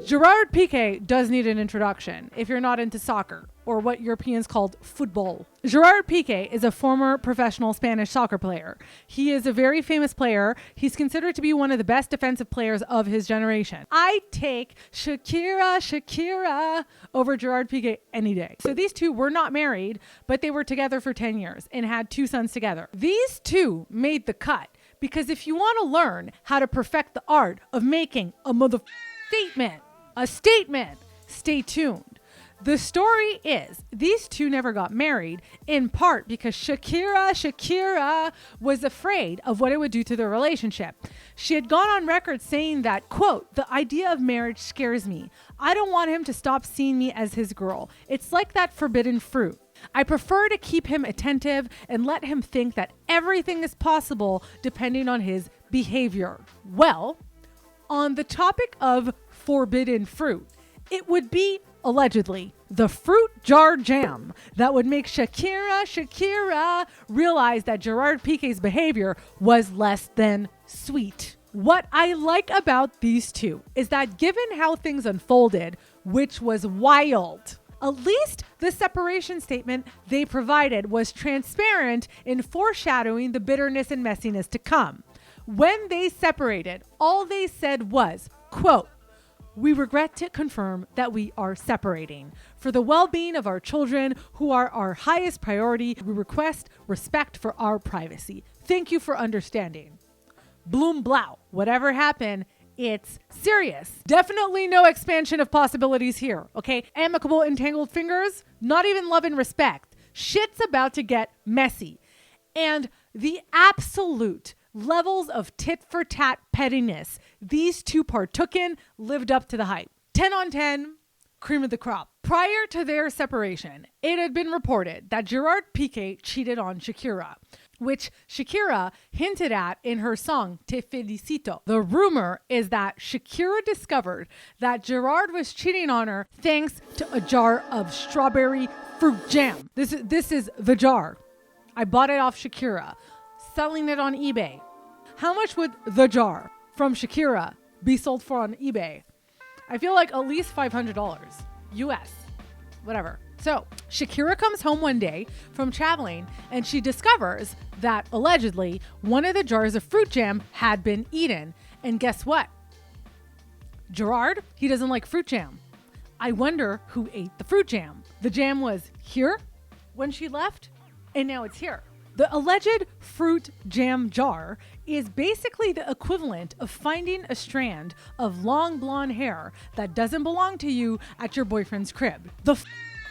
Gerard Piqué does need an introduction if you're not into soccer, or what Europeans called football. Gerard Piqué is a former professional Spanish soccer player. He is a very famous player. He's considered to be one of the best defensive players of his generation. I take Shakira over Gerard Piqué any day. So these two were not married, but they were together for 10 years and had 2 sons together. These two made the cut because if you want to learn how to perfect the art of making a statement, stay tuned. The story is these two never got married, in part because Shakira was afraid of what it would do to their relationship. She had gone on record saying that, quote, "The idea of marriage scares me. I don't want him to stop seeing me as his girl. It's like that forbidden fruit. I prefer to keep him attentive and let him think that everything is possible depending on his behavior." Well, On the topic of forbidden fruit, it would be, allegedly, the fruit jar jam that would make Shakira realize that Gerard Piqué's behavior was less than sweet. What I like about these two is that given how things unfolded, which was wild, at least the separation statement they provided was transparent in foreshadowing the bitterness and messiness to come. When they separated, all they said was, quote, "We regret to confirm that we are separating. For the well-being of our children, who are our highest priority, we request respect for our privacy. Thank you for understanding." Bloom blau. Whatever happened, it's serious. Definitely no expansion of possibilities here, okay? Amicable entangled fingers, not even love and respect. Shit's about to get messy. And the absolute levels of tit-for-tat pettiness these two partook in lived up to the hype. 10 on 10, cream of the crop. Prior to their separation, it had been reported that Gerard Piqué cheated on Shakira, which Shakira hinted at in her song Te Felicito. The rumor is that Shakira discovered that Gerard was cheating on her thanks to a jar of strawberry fruit jam. This is the jar. I bought it off Shakira, selling it on eBay. How much would the jar from Shakira be sold for on eBay? I feel like at least $500 US, whatever. So Shakira comes home one day from traveling and she discovers that allegedly one of the jars of fruit jam had been eaten. And guess what? Gerard, he doesn't like fruit jam. I wonder who ate the fruit jam. The jam was here when she left, and now it's here. The alleged fruit jam jar is basically the equivalent of finding a strand of long blonde hair that doesn't belong to you at your boyfriend's crib.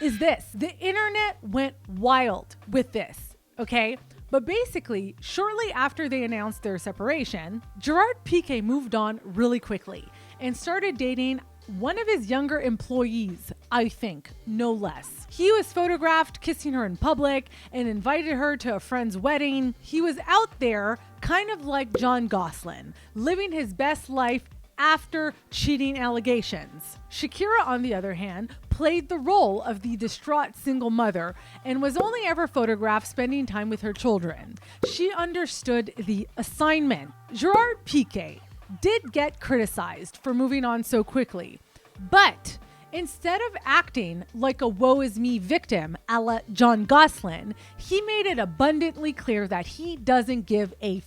Is this? The internet went wild with this, okay? But basically, shortly after they announced their separation, Gerard Piqué moved on really quickly and started dating one of his younger employees, I think, no less. He was photographed kissing her in public and invited her to a friend's wedding. He was out there kind of like Jon Gosselin, living his best life after cheating allegations. Shakira, on the other hand, played the role of the distraught single mother and was only ever photographed spending time with her children. She understood the assignment. Gerard Piqué did get criticized for moving on so quickly, but instead of acting like a woe is me victim a la Jon Gosselin, he made it abundantly clear that he doesn't give a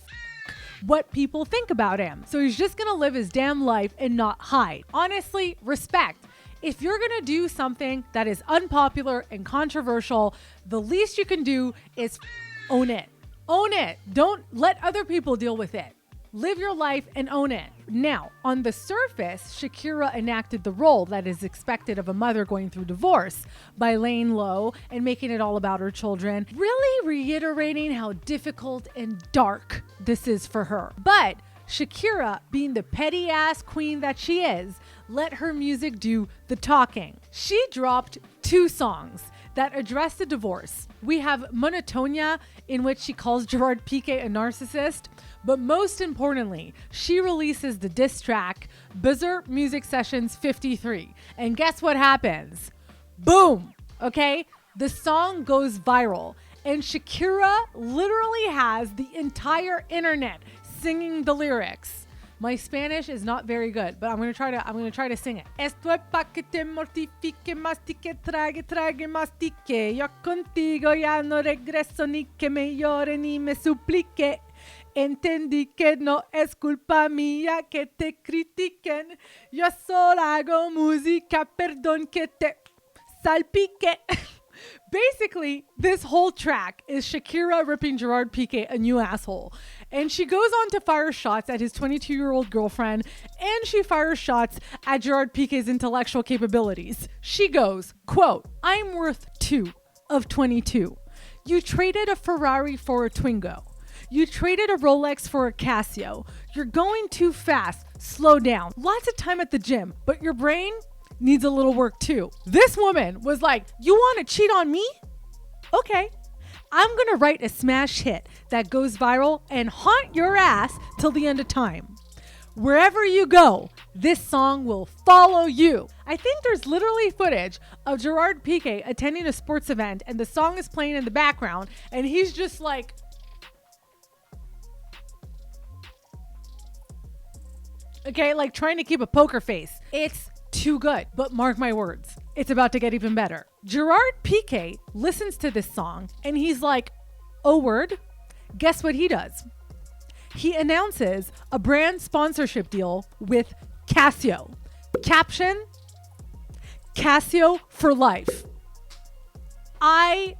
what people think about him. So he's just gonna live his damn life and not hide. Honestly, respect. If you're gonna do something that is unpopular and controversial, the least you can do is own it. Own it. Don't let other people deal with it. Live your life and own it. Now, on the surface, Shakira enacted the role that is expected of a mother going through divorce by laying low and making it all about her children, really reiterating how difficult and dark this is for her. But Shakira, being the petty ass queen that she is, let her music do the talking. She dropped 2 songs that address the divorce. We have Monotonia, in which she calls Gerard Piqué a narcissist, but most importantly, she releases the diss track Bizarre Music Sessions 53. And guess what happens? Boom! Okay? The song goes viral, and Shakira literally has the entire internet singing the lyrics. My Spanish is not very good, but I'm gonna try to sing it. Esto es pa que te mortifique, mastique, trague, mastique. Yo contigo ya no regreso, ni que me llore ni me suplique. Entendí que no es culpa mía que te critiquen. Yo solo hago música, perdón que te salpique. Basically, this whole track is Shakira ripping Gerard Piqué a new asshole. And she goes on to fire shots at his 22-year-old girlfriend, and she fires shots at Gerard Piqué's intellectual capabilities. She goes, quote, "I'm worth 2 of 22. You traded a Ferrari for a Twingo. You traded a Rolex for a Casio. You're going too fast. Slow down. Lots of time at the gym, but your brain needs a little work too." This woman was like, "You want to cheat on me? Okay. I'm going to write a smash hit that goes viral and haunt your ass till the end of time." Wherever you go, this song will follow you. I think there's literally footage of Gerard Piqué attending a sports event and the song is playing in the background and he's just like, okay, like trying to keep a poker face. It's too good, but mark my words, it's about to get even better. Gerard Piqué listens to this song and he's like, oh word, guess what he does? He announces a brand sponsorship deal with Casio. Caption, Casio for life. I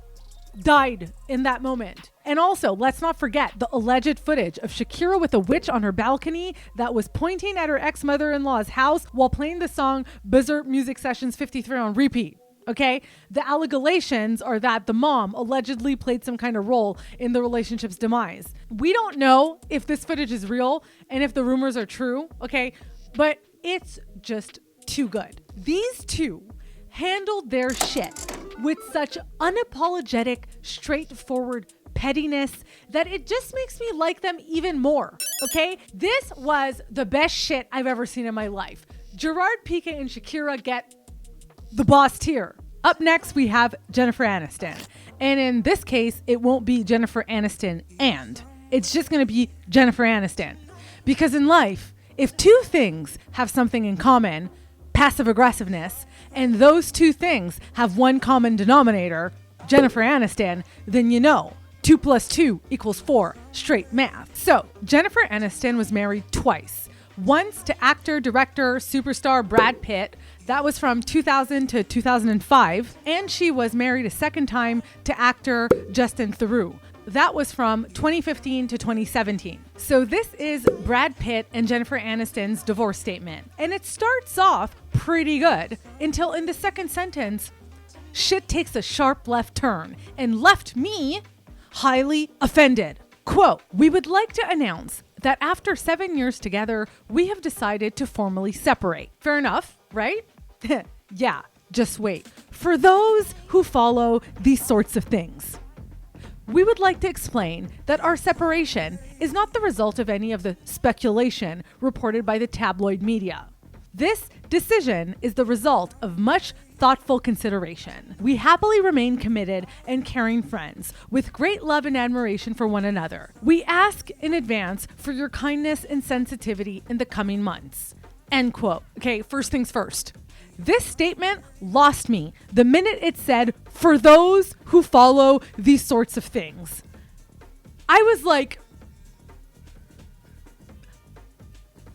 died in that moment. And also, let's not forget the alleged footage of Shakira with a witch on her balcony that was pointing at her ex-mother-in-law's house while playing the song Berserk Music Sessions 53 on repeat. Okay, the allegations are that the mom allegedly played some kind of role in the relationship's demise. We don't know if this footage is real and if the rumors are true, okay, but it's just too good. These two handled their shit with such unapologetic, straightforward pettiness that it just makes me like them even more, okay? This was the best shit I've ever seen in my life. Gerard Piqué and Shakira get the boss tier. Up next, we have Jennifer Aniston. And in this case, it won't be Jennifer Aniston and. It's just going to be Jennifer Aniston. Because in life, if two things have something in common, passive aggressiveness, and those two things have one common denominator, Jennifer Aniston, then you know 2 + 2 = 4, straight math. So Jennifer Aniston was married twice. Once to actor, director, superstar Brad Pitt. That was from 2000 to 2005. And she was married a second time to actor Justin Theroux. That was from 2015 to 2017. So this is Brad Pitt and Jennifer Aniston's divorce statement. And it starts off pretty good until in the second sentence, shit takes a sharp left turn and left me highly offended. Quote, we would like to announce that after 7 years together, we have decided to formally separate. Fair enough, right? Yeah, just wait. For those who follow these sorts of things, we would like to explain that our separation is not the result of any of the speculation reported by the tabloid media. This decision is the result of much thoughtful consideration. We happily remain committed and caring friends with great love and admiration for one another. We ask in advance for your kindness and sensitivity in the coming months. End quote. Okay, first things first. This statement lost me the minute it said, for those who follow these sorts of things. I was like,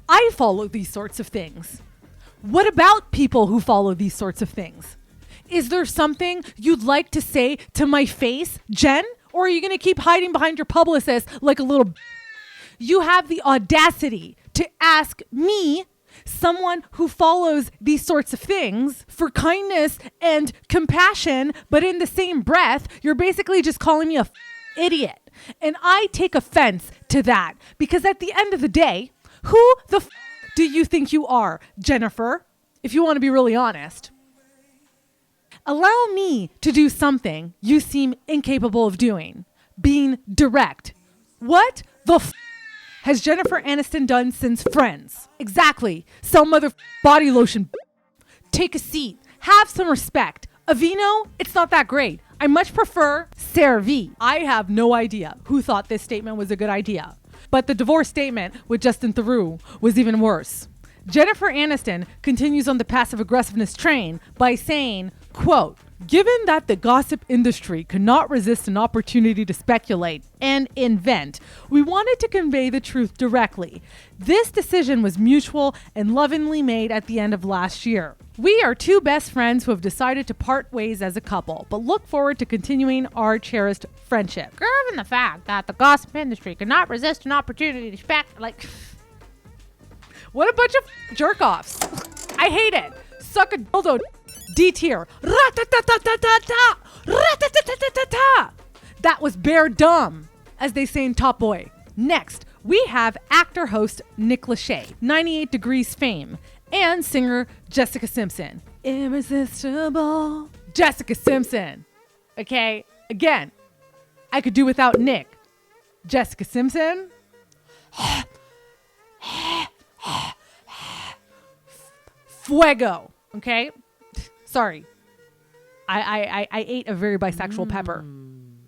I follow these sorts of things. What about people who follow these sorts of things? Is there something you'd like to say to my face, Jen? Or are you going to keep hiding behind your publicist like a little... You have the audacity to ask me, someone who follows these sorts of things, for kindness and compassion, but in the same breath, you're basically just calling me a idiot. And I take offense to that because at the end of the day, who the do you think you are, Jennifer? If you want to be really honest. Allow me to do something you seem incapable of doing. Being direct. What the has Jennifer Aniston done since Friends? Exactly. Sell mother body lotion. Take a seat. Have some respect. Aveeno, it's not that great. I much prefer CeraVe. I have no idea who thought this statement was a good idea. But the divorce statement with Justin Theroux was even worse. Jennifer Aniston continues on the passive aggressiveness train by saying, quote, given that the gossip industry could not resist an opportunity to speculate and invent, we wanted to convey the truth directly. This decision was mutual and lovingly made at the end of last year. We are two best friends who have decided to part ways as a couple, but look forward to continuing our cherished friendship. Given the fact that the gossip industry could not resist an opportunity to speculate. What a bunch of jerk-offs. I hate it. Suck a dildo. D tier. Ra-ta-ta-ta-ta-ta-ta. Ra-ta-ta-ta-ta-ta-ta. That was bare dumb, as they say in Top Boy. Next, we have actor-host Nick Lachey, 98 Degrees fame, and singer Jessica Simpson. Irresistible. Jessica Simpson. Okay, again, I could do without Nick. Jessica Simpson. fuego. Okay? Sorry. I ate a very bisexual pepper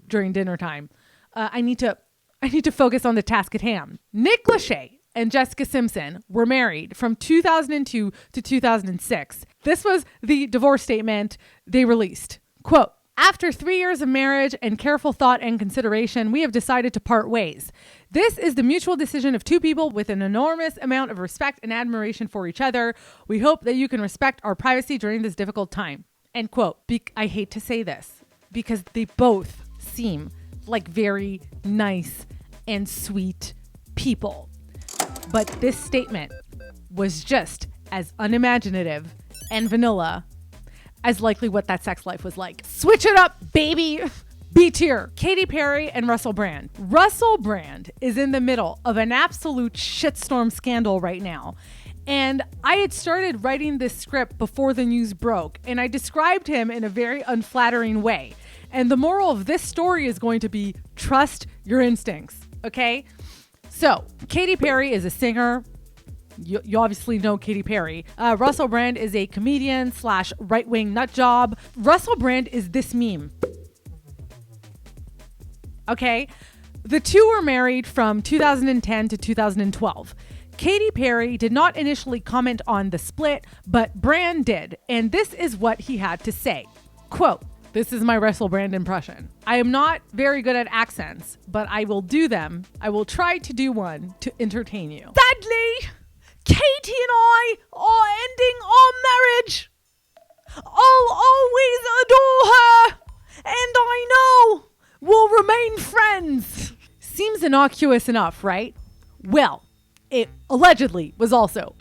during dinner time. I need to focus on the task at hand. Nick Lachey and Jessica Simpson were married from 2002 to 2006. This was the divorce statement they released. Quote, "After 3 years of marriage and careful thought and consideration, we have decided to part ways. This is the mutual decision of two people with an enormous amount of respect and admiration for each other. We hope that you can respect our privacy during this difficult time." End quote. I hate to say this because they both seem like very nice and sweet people. But this statement was just as unimaginative and vanilla as likely what that sex life was like. Switch it up, baby. B tier. Katy Perry and Russell Brand. Russell Brand is in the middle of an absolute shitstorm scandal right now. And I had started writing this script before the news broke, and I described him in a very unflattering way. And the moral of this story is going to be trust your instincts, okay? So, Katy Perry is a singer. You obviously know Katy Perry. Russell Brand is a comedian / right-wing nut job. Russell Brand is this meme. Okay? The two were married from 2010 to 2012. Katy Perry did not initially comment on the split, but Brand did. And this is what he had to say. Quote, "This is my Russell Brand impression. I am not very good at accents, but I will do them. I will try to do one to entertain you. Sadly, Katy and I are ending our marriage. I'll always adore her, and I know we'll remain friends." Seems innocuous enough, right? Well, it allegedly was also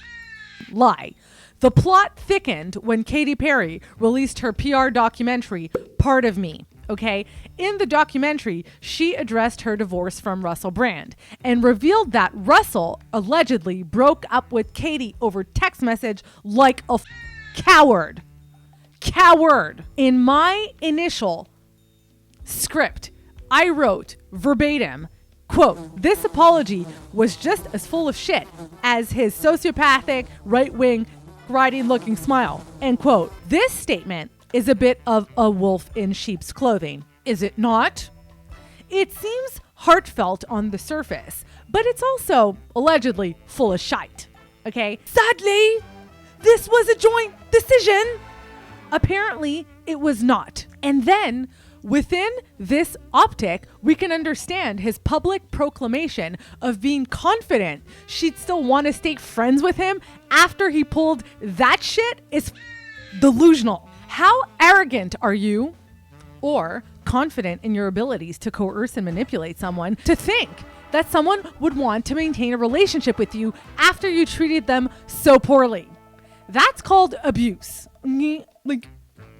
lie. The plot thickened when Katy Perry released her PR documentary, Part of Me, okay? In the documentary, she addressed her divorce from Russell Brand and revealed that Russell allegedly broke up with Katy over text message like a coward. Coward. In my initial script, I wrote verbatim, quote, "This apology was just as full of shit as his sociopathic, right-wing, riding-looking smile," end quote. This statement is a bit of a wolf in sheep's clothing, is it not? It seems heartfelt on the surface, but it's also allegedly full of shite, okay? Sadly, this was a joint decision. Apparently, it was not. And then, within this optic, we can understand his public proclamation of being confident she'd still want to stay friends with him after he pulled that shit is delusional. How arrogant are you, or confident in your abilities to coerce and manipulate someone, to think that someone would want to maintain a relationship with you after you treated them so poorly? That's called abuse. Like,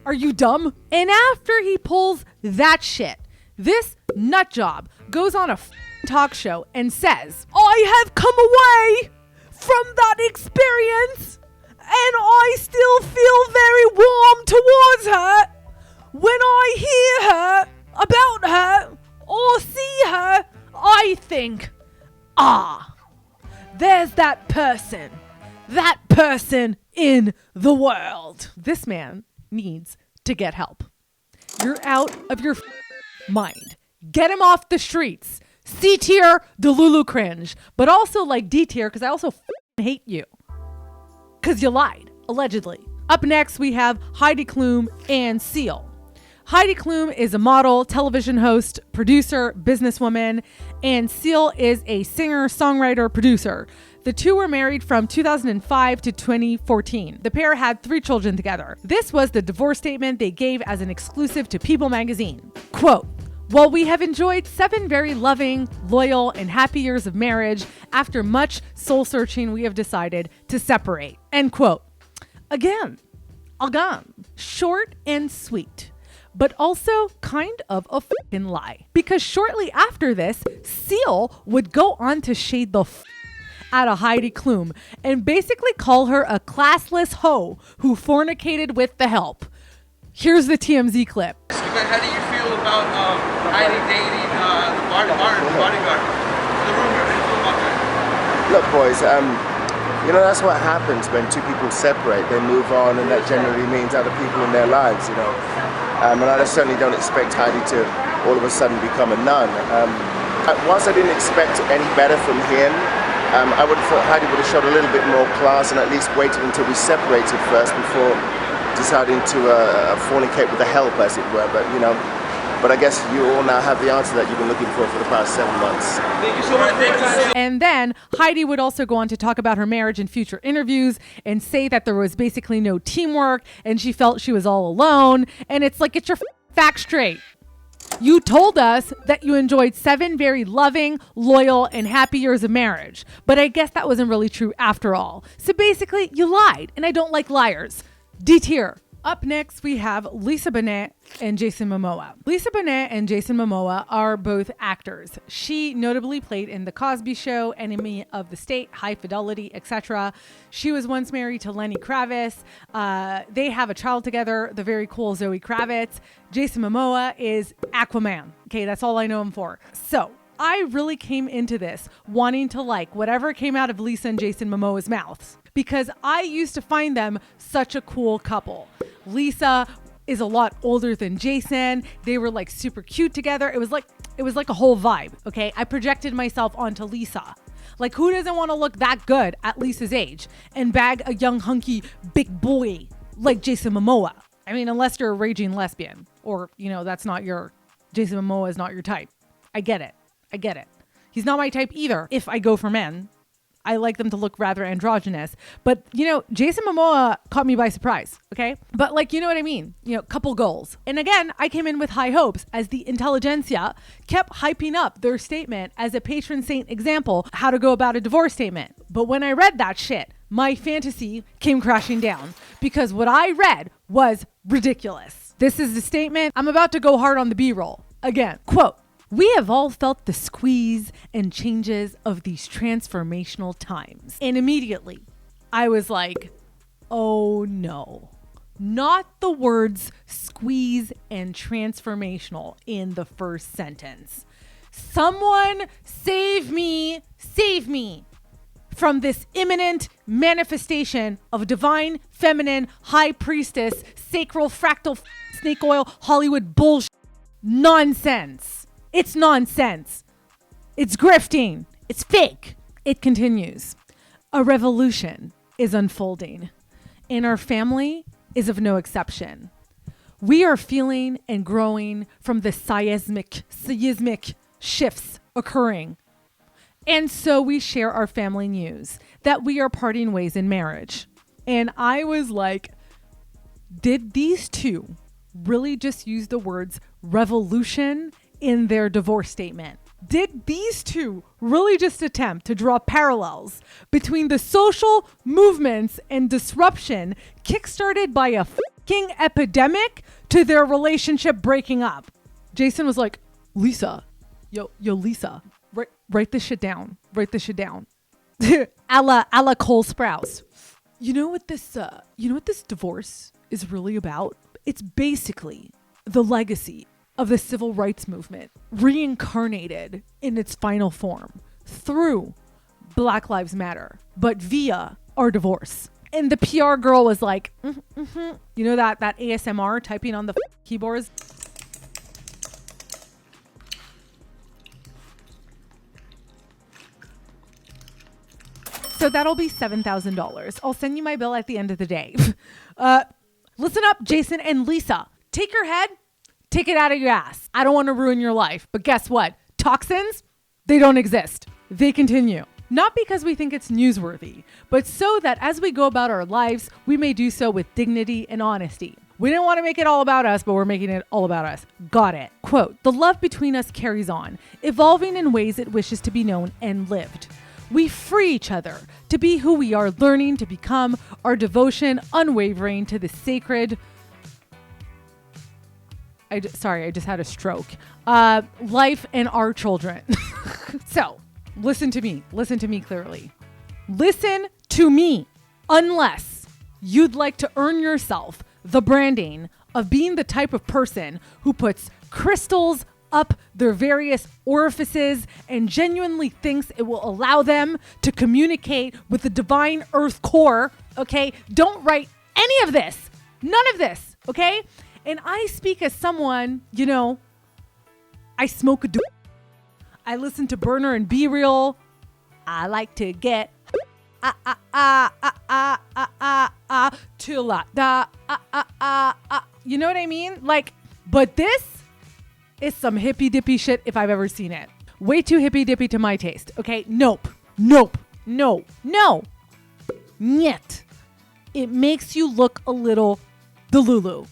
are you dumb? And after he pulls that shit, this nut job goes on a talk show and says, "I have come away from that experience and I still feel very warm towards her. When I hear her, about her, or see her, I think, there's that person in the world." This man needs to get help. You're out of your mind. Get him off the streets. C tier, Delulu cringe, but also like D tier because I also hate you because you lied, allegedly. Up next, we have Heidi Klum and Seal. Heidi Klum is a model, television host, producer, businesswoman, and Seal is a singer, songwriter, producer. The two were married from 2005 to 2014. The pair had 3 children together. This was the divorce statement they gave as an exclusive to People magazine. Quote, "While we have enjoyed 7 very loving, loyal, and happy years of marriage, after much soul searching, we have decided to separate." End quote. Again, short and sweet, but also kind of a fucking lie. Because shortly after this, Seal would go on to shade the out of Heidi Klum and basically call her a classless hoe who fornicated with the help. Here's the TMZ clip. How do you feel about Heidi dating the bodyguard? The rumor about that. Look, boys, You know, that's what happens when two people separate. They move on, and that generally means other people in their lives, you know. And I certainly don't expect Heidi to all of a sudden become a nun. Whilst I didn't expect any better from him, I would have thought Heidi would have showed a little bit more class and at least waited until we separated first before deciding to fornicate with the help, as it were. But, you know, but I guess you all now have the answer that you've been looking for the past 7 months. Thank you so much. And then Heidi would also go on to talk about her marriage in future interviews and say that there was basically no teamwork and she felt she was all alone. And it's like, get your facts straight. You told us that you enjoyed 7 very loving, loyal, and happy years of marriage. But I guess that wasn't really true after all. So basically, you lied, and I don't like liars. D-tier. Up next, we have Lisa Bonet and Jason Momoa. Lisa Bonet and Jason Momoa are both actors. She notably played in The Cosby Show, Enemy of the State, High Fidelity, etc. She was once married to Lenny Kravitz. They have a child together, the very cool Zoe Kravitz. Jason Momoa is Aquaman. Okay, that's all I know him for. So I really came into this wanting to like whatever came out of Lisa and Jason Momoa's mouths, because I used to find them such a cool couple. Lisa is a lot older than Jason. They were like super cute together. It was like a whole vibe. Okay. I projected myself onto Lisa. Like, who doesn't want to look that good at Lisa's age and bag a young, hunky, big boy like Jason Momoa? I mean, unless you're a raging lesbian or, you know, Jason Momoa is not your type. I get it. He's not my type either. If I go for men, I like them to look rather androgynous. But, you know, Jason Momoa caught me by surprise, okay? But, like, you know what I mean? You know, couple goals. And again, I came in with high hopes as the intelligentsia kept hyping up their statement as a patron saint example, how to go about a divorce statement. But when I read that shit, my fantasy came crashing down because what I read was ridiculous. This is the statement. I'm about to go hard on the B-roll. Again, quote, "We have all felt the squeeze and changes of these transformational times." And immediately I was like, oh no, not the words squeeze and transformational in the first sentence. Someone save me from this imminent manifestation of divine, feminine, high priestess, sacral, fractal, snake oil, Hollywood bullshit nonsense. It's nonsense. It's grifting. It's fake. It continues. A revolution is unfolding, and our family is of no exception. We are feeling and growing from the seismic shifts occurring. And so we share our family news that we are parting ways in marriage. And I was like, did these two really just use the words revolution in their divorce statement? Did these two really just attempt to draw parallels between the social movements and disruption kickstarted by a fucking epidemic to their relationship breaking up? Jason was like, Lisa, yo, Lisa, write this shit down. Write this shit down. a la Cole Sprouse. You know what this divorce is really about? It's basically the legacy of the civil rights movement reincarnated in its final form through Black Lives Matter, but via our divorce. And the PR girl was like, you know, that ASMR typing on the keyboards. So that'll be $7,000. I'll send you my bill at the end of the day. Listen up, Jason and Lisa. Take your head, take it out of your ass. I don't want to ruin your life, but guess what? Toxins, they don't exist. They continue. Not because we think it's newsworthy, but so that as we go about our lives, we may do so with dignity and honesty. We didn't want to make it all about us, but we're making it all about us. Got it. Quote, "The love between us carries on, evolving in ways it wishes to be known and lived. We free each other to be who we are learning to become, our devotion unwavering to the sacred..." I just had a stroke. Life and our children. So, listen to me clearly. Listen to me. Unless you'd like to earn yourself the branding of being the type of person who puts crystals up their various orifices and genuinely thinks it will allow them to communicate with the divine earth core, okay, don't write any of this. None of this, okay? And I speak as someone, you know, I smoke a I listen to Burner and Be Real. I like to get till you know what I mean? Like, but this is some hippy dippy shit if I've ever seen it. Way too hippy dippy to my taste. Okay, nope. No. Nyet. It makes you look a little Delulu.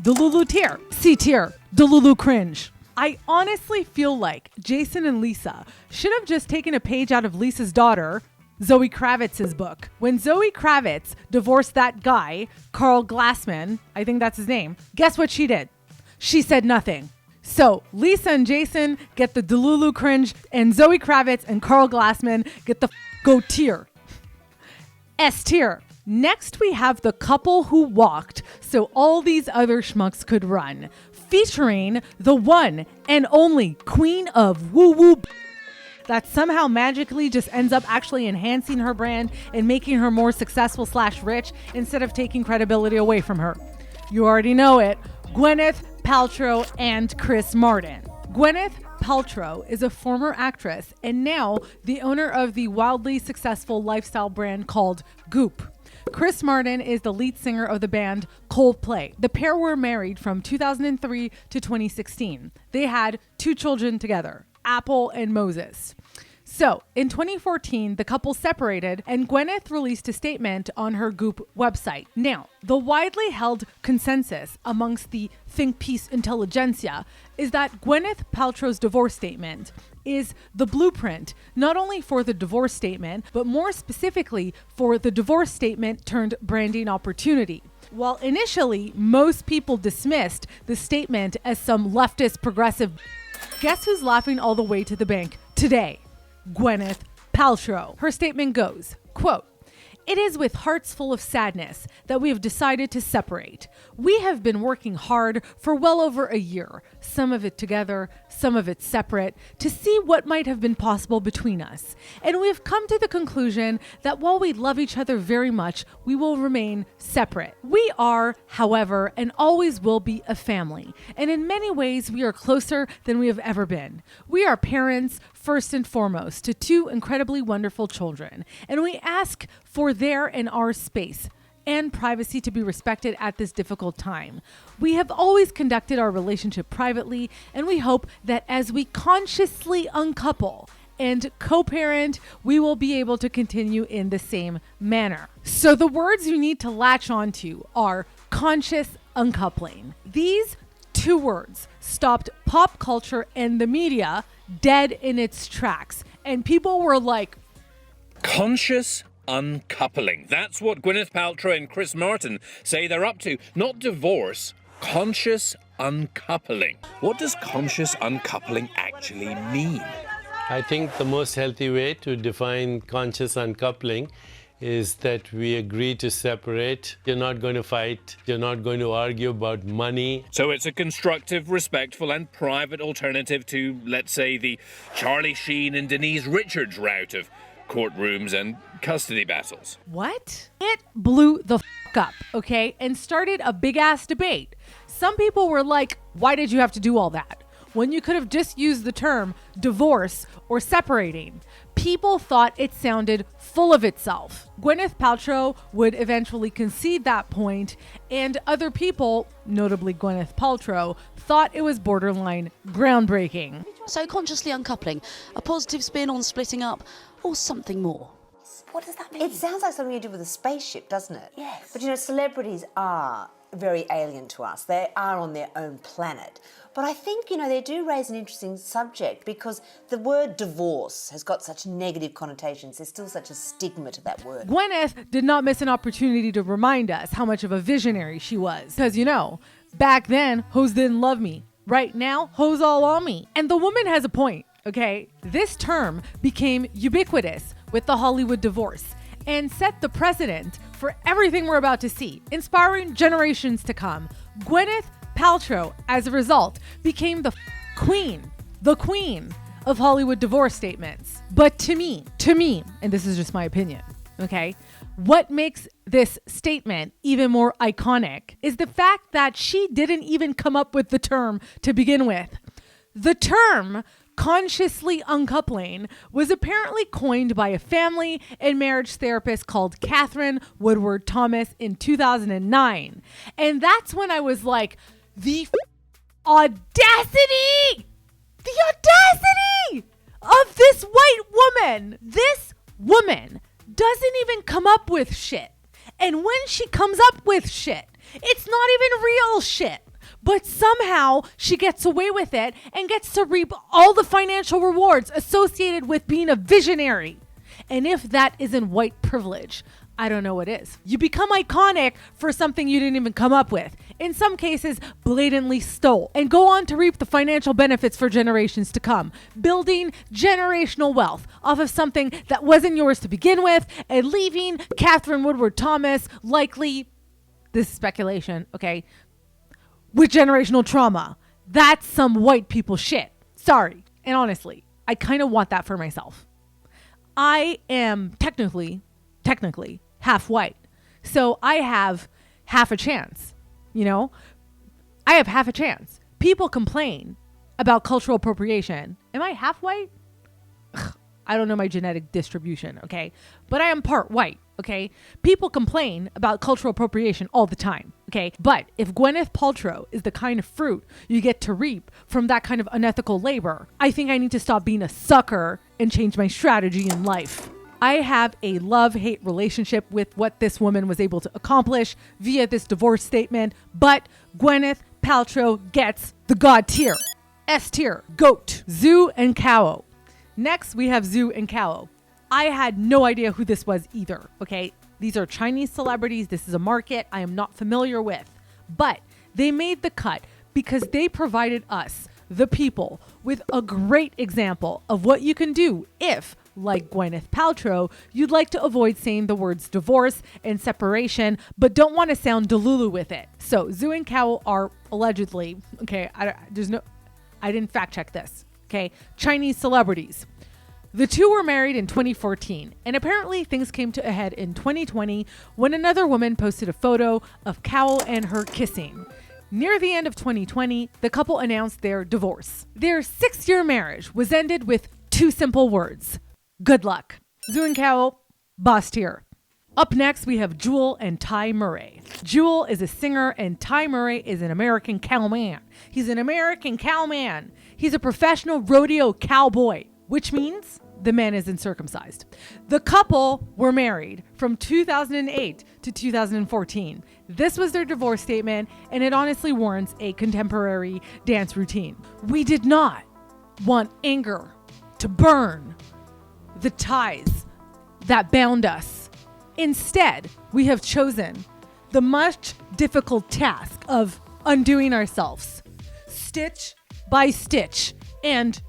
Delulu tier. C tier. Delulu cringe. I honestly feel like Jason and Lisa should have just taken a page out of Lisa's daughter, Zoe Kravitz's book. When Zoe Kravitz divorced that guy, Carl Glassman, I think that's his name, guess what she did? She said nothing. So Lisa and Jason get the Delulu cringe, and Zoe Kravitz and Carl Glassman get the go tier. S tier. Next, we have the couple who walked so all these other schmucks could run, featuring the one and only queen of woo-woo that somehow magically just ends up actually enhancing her brand and making her more successful / rich instead of taking credibility away from her. You already know it. Gwyneth Paltrow and Chris Martin. Gwyneth Paltrow is a former actress and now the owner of the wildly successful lifestyle brand called Goop. Chris Martin is the lead singer of the band Coldplay. The pair were married from 2003 to 2016. They had 2 children together, Apple and Moses. So, in 2014, the couple separated and Gwyneth released a statement on her Goop website. Now, the widely held consensus amongst the think piece intelligentsia is that Gwyneth Paltrow's divorce statement is the blueprint, not only for the divorce statement, but more specifically for the divorce statement turned branding opportunity. While initially, most people dismissed the statement as some leftist progressive, guess who's laughing all the way to the bank today? Gwyneth Paltrow. Her statement goes, quote, "It is with hearts full of sadness that we have decided to separate. We have been working hard for well over a year, some of it together, some of it separate, to see what might have been possible between us. And we have come to the conclusion that while we love each other very much, we will remain separate. We are, however, and always will be a family. And in many ways, we are closer than we have ever been. We are parents, first and foremost, to 2 incredibly wonderful children. And we ask for their and our space and privacy to be respected at this difficult time. We have always conducted our relationship privately, and we hope that as we consciously uncouple and co-parent, we will be able to continue in the same manner." So the words you need to latch onto are conscious uncoupling. These 2 words stopped pop culture and the media dead in its tracks. And people were like, conscious uncoupling. That's what Gwyneth Paltrow and Chris Martin say they're up to. Not divorce, conscious uncoupling. What does conscious uncoupling actually mean? I think the most healthy way to define conscious uncoupling is that we agree to separate. You're not going to fight. You're not going to argue about money. So it's a constructive, respectful and private alternative to, let's say, the Charlie Sheen and Denise Richards route of courtrooms and custody battles. What? It blew the up, okay, and started a big ass debate. Some people were like, why did you have to do all that when you could have just used the term divorce or separating? People thought it sounded full of itself. Gwyneth Paltrow would eventually concede that point, and other people, notably Gwyneth Paltrow, thought it was borderline groundbreaking. So consciously uncoupling, a positive spin on splitting up, or something more? What does that mean? It sounds like something you do with a spaceship, doesn't it? Yes. But you know, celebrities are very alien to us. They are on their own planet. But I think, you know, they do raise an interesting subject because the word divorce has got such negative connotations. There's still such a stigma to that word. Gwyneth did not miss an opportunity to remind us how much of a visionary she was. Because, you know, back then, hoes didn't love me. Right now, hoes all on me. And the woman has a point, okay? This term became ubiquitous with the Hollywood divorce and set the precedent for everything we're about to see, inspiring generations to come. Gwyneth Paltrow, as a result, became the queen of Hollywood divorce statements. But to me, and this is just my opinion, okay, what makes this statement even more iconic is the fact that she didn't even come up with the term to begin with. The term consciously uncoupling was apparently coined by a family and marriage therapist called Catherine Woodward Thomas in 2009. And that's when I was like, the audacity of this white woman. This woman doesn't even come up with shit. And when she comes up with shit, it's not even real shit. But somehow she gets away with it and gets to reap all the financial rewards associated with being a visionary. And if that isn't white privilege, I don't know what is. You become iconic for something you didn't even come up with. In some cases, blatantly stole. And go on to reap the financial benefits for generations to come. Building generational wealth off of something that wasn't yours to begin with and leaving Catherine Woodward Thomas likely, this is speculation, okay, with generational trauma. That's some white people shit. Sorry. And honestly, I kind of want that for myself. I am technically half white. So I have half a chance, you know? I have half a chance. People complain about cultural appropriation. Am I half white? Ugh, I don't know my genetic distribution, okay? But I am part white, okay? People complain about cultural appropriation all the time, okay? But if Gwyneth Paltrow is the kind of fruit you get to reap from that kind of unethical labor, I think I need to stop being a sucker and change my strategy in life. I have a love-hate relationship with what this woman was able to accomplish via this divorce statement, but Gwyneth Paltrow gets the God tier. S tier, GOAT, Zhou Kao. Next, we have Zhou Kao. I had no idea who this was either, okay? These are Chinese celebrities. This is a market I am not familiar with, but they made the cut because they provided us, the people, with a great example of what you can do if, like Gwyneth Paltrow, you'd like to avoid saying the words divorce and separation, but don't want to sound delulu with it. So Zhou and Kao are allegedly, okay, I didn't fact check this, okay, Chinese celebrities. The two were married in 2014, and apparently things came to a head in 2020 when another woman posted a photo of Kao and her kissing. Near the end of 2020, the couple announced their divorce. Their 6-year marriage was ended with 2 simple words. Good luck. Zhou Kao, boss tier. Up next, we have Jewel and Ty Murray. Jewel is a singer and Ty Murray is an American cowman. He's an American cowman. He's a professional rodeo cowboy, which means the man isn't circumcised. The couple were married from 2008 to 2014. This was their divorce statement, and it honestly warrants a contemporary dance routine. We did not want anger to burn the ties that bound us. Instead, we have chosen the much difficult task of undoing ourselves, stitch by stitch, and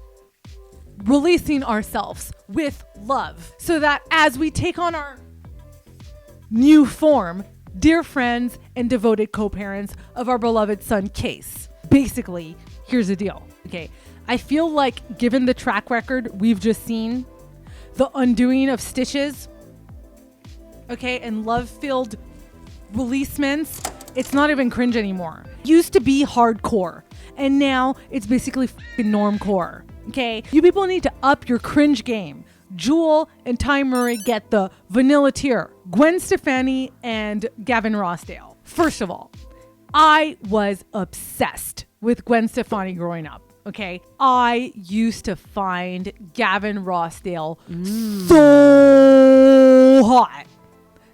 releasing ourselves with love so that as we take on our new form, dear friends and devoted co-parents of our beloved son, Case. Basically, here's the deal, okay? I feel like given the track record we've just seen, the undoing of stitches, okay, and love-filled releasements, it's not even cringe anymore. Used to be hardcore, and now it's basically fucking normcore, okay? You people need to up your cringe game. Jewel and Ty Murray get the vanilla tier. Gwen Stefani and Gavin Rossdale. First of all, I was obsessed with Gwen Stefani growing up. Okay, I used to find Gavin Rossdale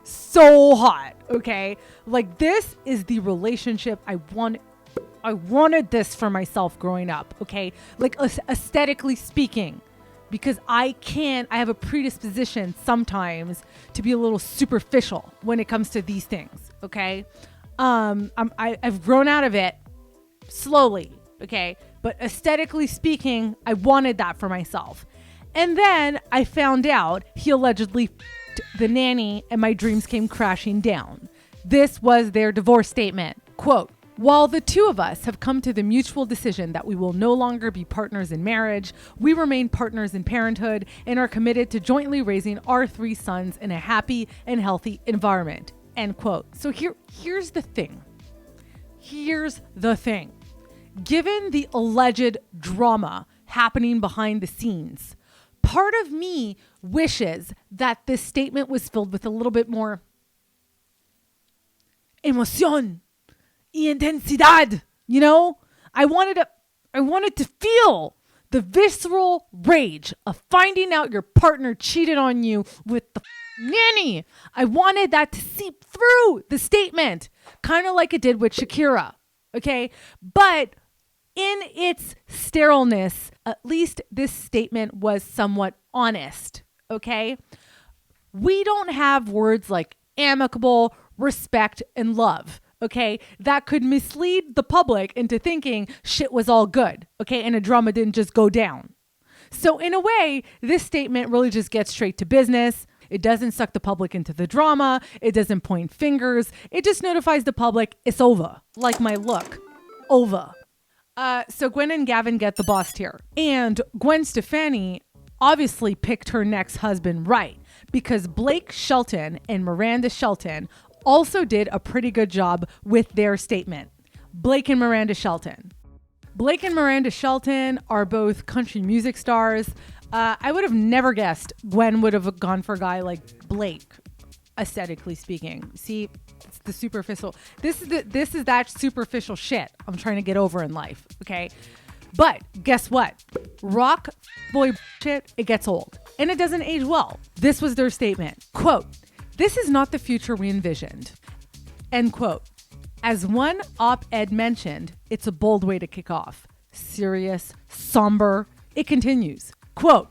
so hot. Okay, like this is the relationship I wanted. I wanted this for myself growing up. Okay, like aesthetically speaking, because I have a predisposition sometimes to be a little superficial when it comes to these things. Okay, I've grown out of it slowly. Okay. But aesthetically speaking, I wanted that for myself. And then I found out he allegedly f***ed the nanny and my dreams came crashing down. This was their divorce statement. Quote, While the two of us have come to the mutual decision that we will no longer be partners in marriage, we remain partners in parenthood and are committed to jointly raising our 3 sons in a happy and healthy environment. End quote. So here's the thing. Here's the thing. Given the alleged drama happening behind the scenes, part of me wishes that this statement was filled with a little bit more emoción y intensidad. You know, I wanted to feel the visceral rage of finding out your partner cheated on you with the nanny. I wanted that to seep through the statement, kind of like it did with Shakira. Okay, but in its sterileness, at least this statement was somewhat honest. Okay, we don't have words like amicable, respect, and love. Okay, that could mislead the public into thinking shit was all good. Okay, and a drama didn't just go down. So in a way, this statement really just gets straight to business. It doesn't suck the public into the drama. It doesn't point fingers. It just notifies the public it's over. Like my look. Over. So Gwen and Gavin get the boss tier. And Gwen Stefani obviously picked her next husband right, because Blake Shelton and Miranda Shelton also did a pretty good job with their statement. Blake and Miranda Shelton. Blake and Miranda Shelton are both country music stars. I would have never guessed Gwen would have gone for a guy like Blake, aesthetically speaking. See, it's the superficial. This is that superficial shit I'm trying to get over in life, okay? But guess what? Rock boy shit, it gets old. And it doesn't age well. This was their statement. Quote, "This is not the future we envisioned." End quote. As one op-ed mentioned, it's a bold way to kick off. Serious, somber. It continues. Quote,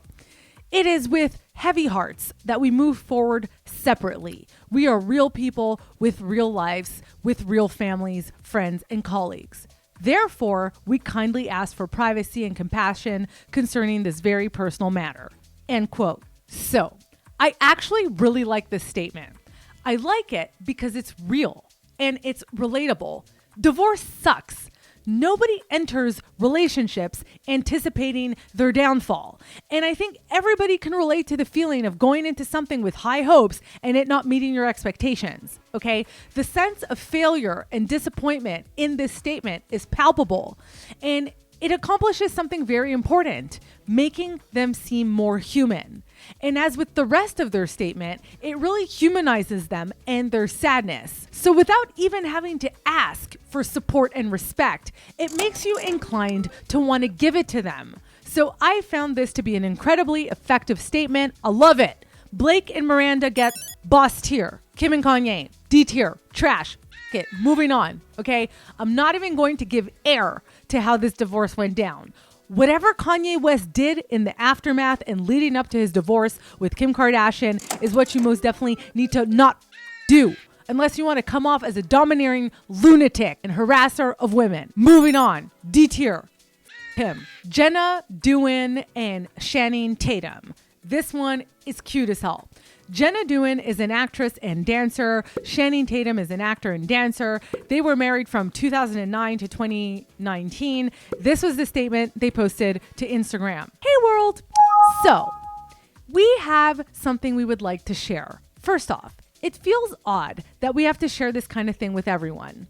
"It is with heavy hearts that we move forward separately. We are real people with real lives, with real families, friends, and colleagues. Therefore, we kindly ask for privacy and compassion concerning this very personal matter." End quote. So, I actually really like this statement. I like it because it's real and it's relatable. Divorce sucks. Nobody enters relationships anticipating their downfall. And I think everybody can relate to the feeling of going into something with high hopes and it not meeting your expectations. Okay? The sense of failure and disappointment in this statement is palpable. And it accomplishes something very important, making them seem more human. And as with the rest of their statement, it really humanizes them and their sadness. So without even having to ask for support and respect, it makes you inclined to want to give it to them. So I found this to be an incredibly effective statement. I love it. Blake and Miranda get boss tier. Kim and Kanye, D tier, trash. It. Moving on, okay? I'm not even going to give air to how this divorce went down. Whatever Kanye West did in the aftermath and leading up to his divorce with Kim Kardashian is what you most definitely need to not do, unless you want to come off as a domineering lunatic and harasser of women. Moving on, D tier, him. Jenna Dewan and Channing Tatum. This one is cute as hell. Jenna Dewan is an actress and dancer. Channing Tatum is an actor and dancer. They were married from 2009 to 2019. This was the statement they posted to Instagram. Hey world! So, we have something we would like to share. First off, it feels odd that we have to share this kind of thing with everyone.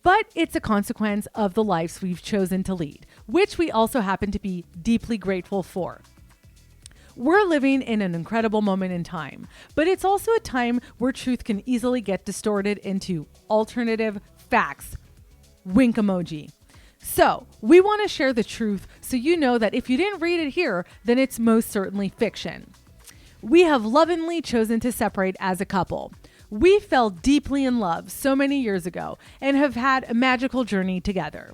But it's a consequence of the lives we've chosen to lead, which we also happen to be deeply grateful for. We're living in an incredible moment in time, but it's also a time where truth can easily get distorted into alternative facts. Wink emoji. So we want to share the truth so you know that if you didn't read it here, then it's most certainly fiction. We have lovingly chosen to separate as a couple. We fell deeply in love so many years ago and have had a magical journey together.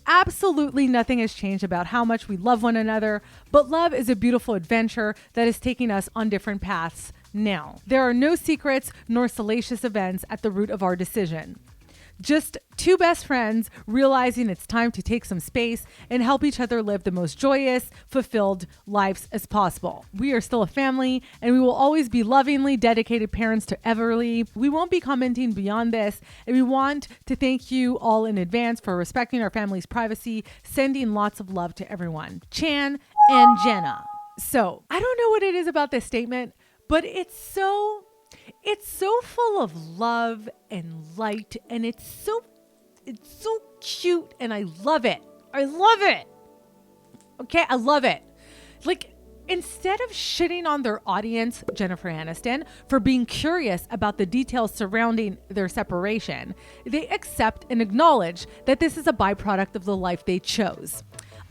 Absolutely nothing has changed about how much we love one another, but love is a beautiful adventure that is taking us on different paths now. There are no secrets nor salacious events at the root of our decision. Just two best friends realizing it's time to take some space and help each other live the most joyous, fulfilled lives as possible. We are still a family, and we will always be lovingly dedicated parents to Everly. We won't be commenting beyond this, and we want to thank you all in advance for respecting our family's privacy, sending lots of love to everyone. Chan and Jenna. So, I don't know what it is about this statement, but it's so full of love and light, and it's so cute, and I love it. I love it. Okay, I love it. Like, instead of shitting on their audience, Jennifer Aniston, for being curious about the details surrounding their separation, they accept and acknowledge that this is a byproduct of the life they chose.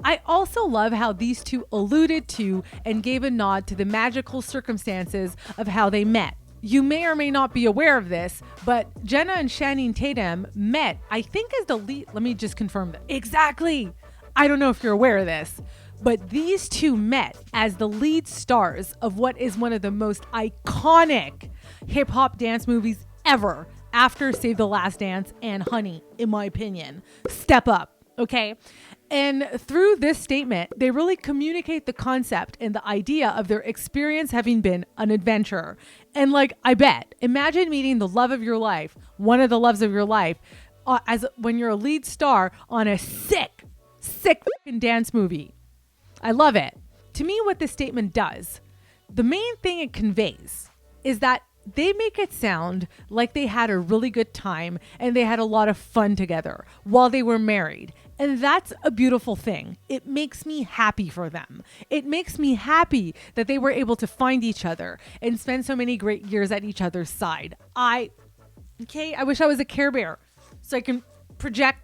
I also love how these two alluded to and gave a nod to the magical circumstances of how they met. You may or may not be aware of this, but Jenna and Channing Tatum met, I think, as the lead. Let me just confirm that. Exactly. I don't know if you're aware of this, but these two met as the lead stars of what is one of the most iconic hip hop dance movies ever, after Save the Last Dance and Honey, in my opinion. Step Up. Okay. And through this statement, they really communicate the concept and the idea of their experience having been an adventure. And imagine meeting the love of your life, one of the loves of your life, as when you're a lead star on a sick fucking dance movie. I love it. To me, what this statement does, the main thing it conveys is that they make it sound like they had a really good time and they had a lot of fun together while they were married. And that's a beautiful thing. It makes me happy for them. It makes me happy that they were able to find each other and spend so many great years at each other's side. I wish I was a Care Bear so I can project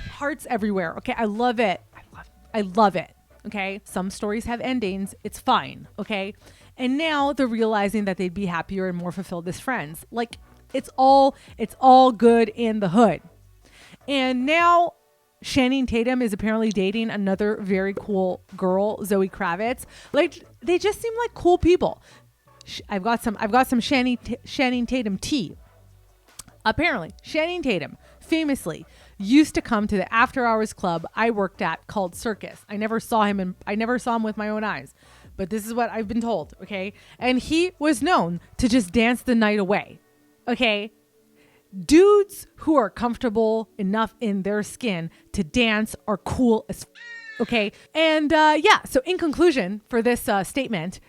hearts everywhere. Okay, I love it. I love it. Okay, some stories have endings. It's fine. Okay, and now they're realizing that they'd be happier and more fulfilled as friends. Like, it's all good in the hood. And now Channing Tatum is apparently dating another very cool girl, Zoe Kravitz. Like, they just seem like cool people. I've got some Channing Tatum tea. Apparently, Channing Tatum famously used to come to the after hours club I worked at called Circus. I never saw him with my own eyes, but this is what I've been told. Okay. And he was known to just dance the night away. Okay. Dudes who are comfortable enough in their skin to dance are cool as okay. And so in conclusion for this statement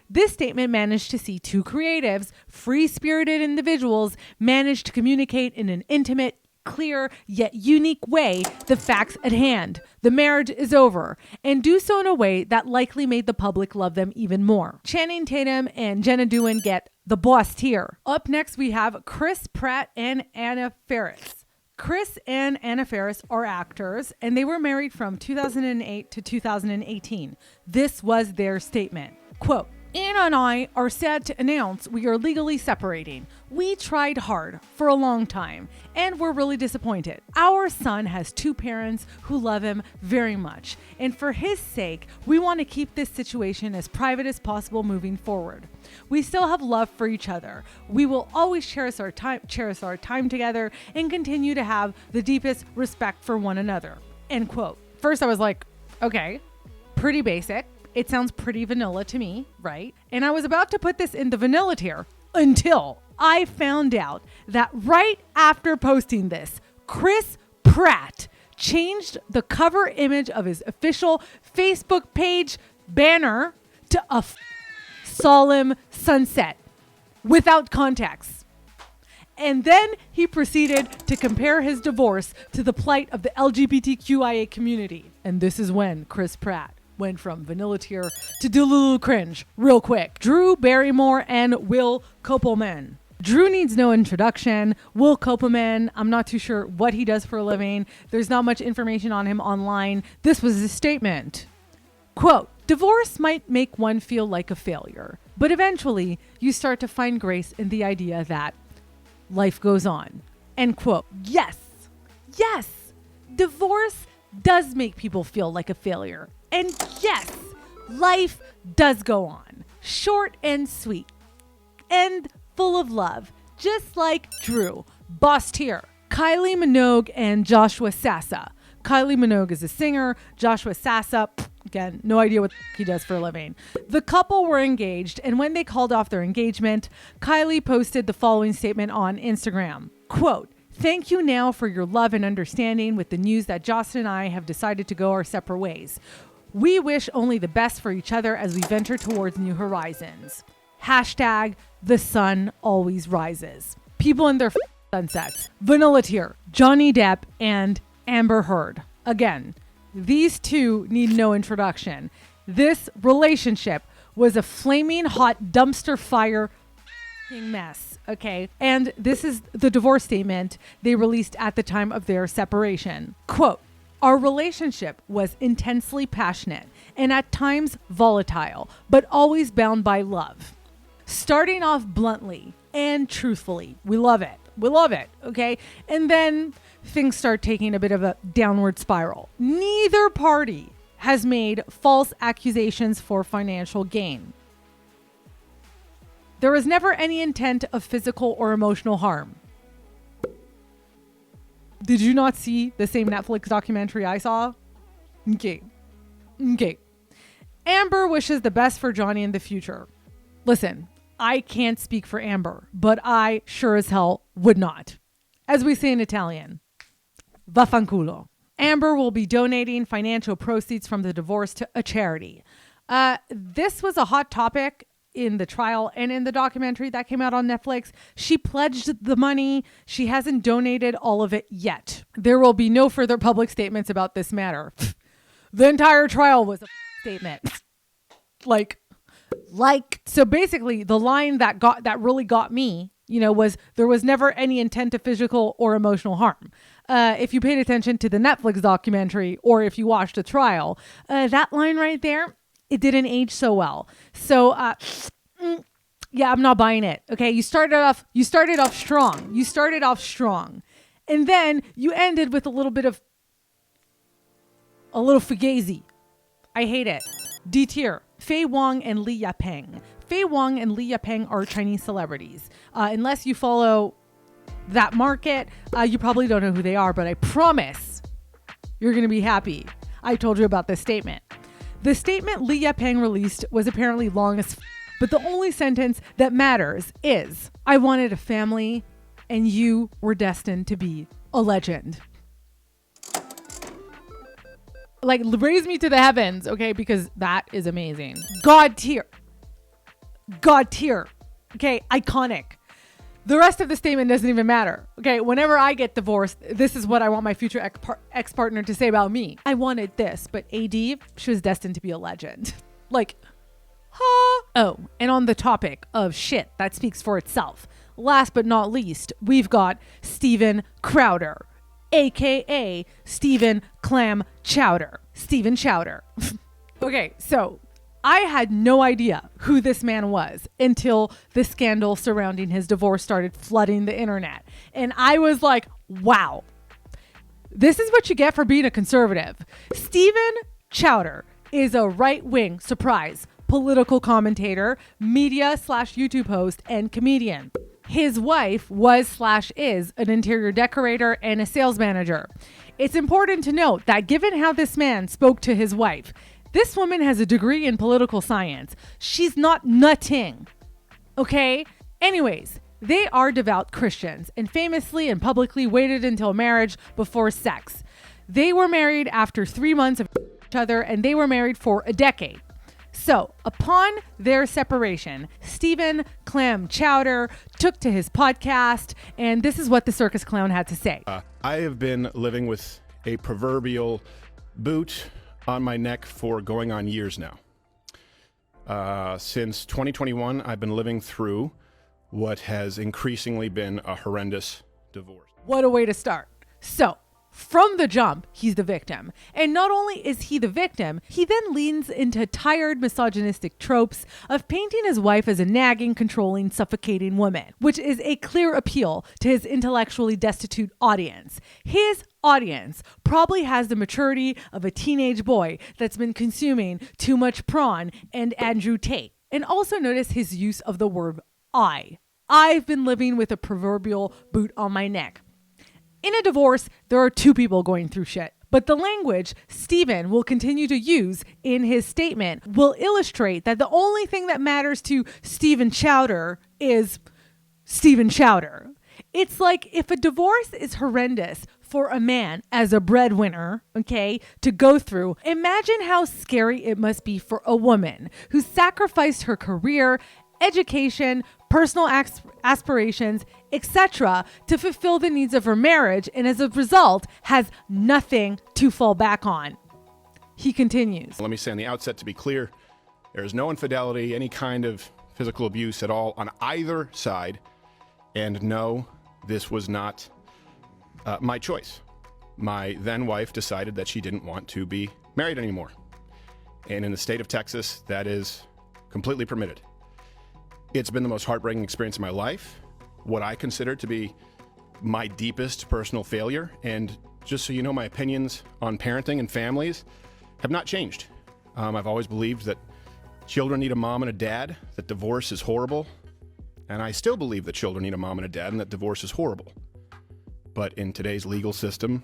managed to see two creatives, free-spirited individuals, manage to communicate in an intimate, clear, yet unique way the facts at hand. The marriage is over, and do so in a way that likely made the public love them even more. Channing Tatum and Jenna Dewan get the boss tier. Up next, we have Chris Pratt and Anna Faris. Chris and Anna Faris are actors, and they were married from 2008 to 2018. This was their statement. Quote, Anna and I are sad to announce we are legally separating. We tried hard for a long time, and we're really disappointed. Our son has two parents who love him very much, and for his sake, we want to keep this situation as private as possible moving forward. We still have love for each other. We will always cherish our time together and continue to have the deepest respect for one another. End quote. First, I was like, okay, pretty basic. It sounds pretty vanilla to me, right? And I was about to put this in the vanilla tier until I found out that right after posting this, Chris Pratt changed the cover image of his official Facebook page banner to a solemn sunset without context. And then he proceeded to compare his divorce to the plight of the LGBTQIA community. And this is when Chris Pratt went from vanilla tier to Delulu cringe real quick. Drew Barrymore and Will Kopelman. Drew needs no introduction. Will Kopelman, I'm not too sure what he does for a living. There's not much information on him online. This was his statement. Quote, divorce might make one feel like a failure, but eventually you start to find grace in the idea that life goes on. End quote. Yes, divorce does make people feel like a failure. And yes, life does go on. Short and sweet and full of love, just like Drew. Boss tier. Kylie Minogue and Joshua Sassa. Kylie Minogue is a singer. Joshua Sassa, again, no idea what he does for a living. The couple were engaged, and when they called off their engagement, Kylie posted the following statement on Instagram. Quote, "Thank you now for your love and understanding with the news that Jocelyn and I have decided to go our separate ways. We wish only the best for each other as we venture towards new horizons. Hashtag the sun always rises." People in their sunsets. Vanilla Tear, Johnny Depp, and Amber Heard. Again, these two need no introduction. This relationship was a flaming hot dumpster fire mess, okay? And this is the divorce statement they released at the time of their separation. Quote, "Our relationship was intensely passionate and at times volatile, but always bound by love. Starting off bluntly and truthfully. We love it. We love it, okay? And then things start taking a bit of a downward spiral. Neither party has made false accusations for financial gain. There was never any intent of physical or emotional harm." Did you not see the same Netflix documentary I saw? Okay. Amber wishes the best for Johnny in the future. Listen, I can't speak for Amber, but I sure as hell would not. As we say in Italian, vaffanculo. Amber will be donating financial proceeds from the divorce to a charity. This was a hot topic in the trial and in the documentary that came out on Netflix. She pledged the money. She hasn't donated all of it yet. There will be no further public statements about this matter. The entire trial was a statement. So basically the line that really got me, was there was never any intent of physical or emotional harm. If you paid attention to the Netflix documentary or if you watched the trial, that line right there, it didn't age so well. So, yeah, I'm not buying it. Okay. You started off strong. And then you ended with a little fugazi. I hate it. D tier. Fei Wong and Li Yapeng. Fei Wong and Li Yapeng are Chinese celebrities. Unless you follow that market, you probably don't know who they are, but I promise you're going to be happy I told you about this statement. The statement Li Yapeng released was apparently long as but the only sentence that matters is, "I wanted a family and you were destined to be a legend." Raise me to the heavens, okay? Because that is amazing. God tier. Okay, iconic. The rest of the statement doesn't even matter. Okay, whenever I get divorced, this is what I want my future ex-partner to say about me. I wanted this, but AD, she was destined to be a legend. Oh, and on the topic of shit that speaks for itself, last but not least, we've got Steven Crowder, aka Steven Clam Chowder. Steven Chowder. Okay, so I had no idea who this man was until the scandal surrounding his divorce started flooding the internet. And I was like, wow, this is what you get for being a conservative. Steven Chowder is a right-wing, surprise, political commentator, media/YouTube host, and comedian. His wife was/is an interior decorator and a sales manager. It's important to note that given how this man spoke to his wife, this woman has a degree in political science. She's not nutting. Okay? Anyways, they are devout Christians and famously and publicly waited until marriage before sex. They were married after 3 months of each other and they were married for a decade. So, upon their separation, Steven Clam Chowder took to his podcast, and this is what the circus clown had to say. I have been living with a proverbial boot on my neck for going on years now. Since 2021, I've been living through what has increasingly been a horrendous divorce. What a way to start. So, from the jump, he's the victim. And not only is he the victim, he then leans into tired misogynistic tropes of painting his wife as a nagging, controlling, suffocating woman, which is a clear appeal to his intellectually destitute audience. His audience probably has the maturity of a teenage boy that's been consuming too much prawn and Andrew Tate. And also notice his use of the word I. I've been living with a proverbial boot on my neck. In a divorce, there are two people going through shit. But the language Stephen will continue to use in his statement will illustrate that the only thing that matters to Stephen Chowder is Stephen Chowder. It's like if a divorce is horrendous for a man as a breadwinner, okay, to go through, imagine how scary it must be for a woman who sacrificed her career, education, personal aspirations, etc., to fulfill the needs of her marriage, and as a result has nothing to fall back on. He continues. Let me say on the outset, to be clear, there is no infidelity, any kind of physical abuse at all on either side. And no, this was not my choice. My then wife decided that she didn't want to be married anymore. And in the state of Texas, that is completely permitted. It's been the most heartbreaking experience of my life, what I consider to be my deepest personal failure. And just so you know, my opinions on parenting and families have not changed. I've always believed that children need a mom and a dad, that divorce is horrible. And I still believe that children need a mom and a dad and that divorce is horrible. But in today's legal system,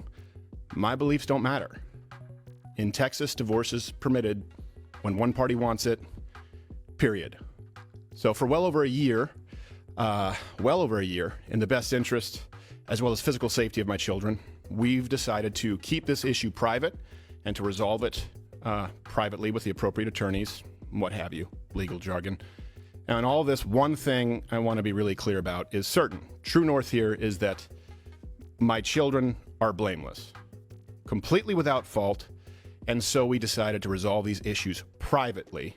my beliefs don't matter. In Texas, divorce is permitted when one party wants it, period. So for well over a year, in the best interest as well as physical safety of my children, we've decided to keep this issue private and to resolve it privately with the appropriate attorneys, what have you, legal jargon. Now, in all this, one thing I want to be really clear about is certain. True north here is that my children are blameless, completely without fault, and so we decided to resolve these issues privately,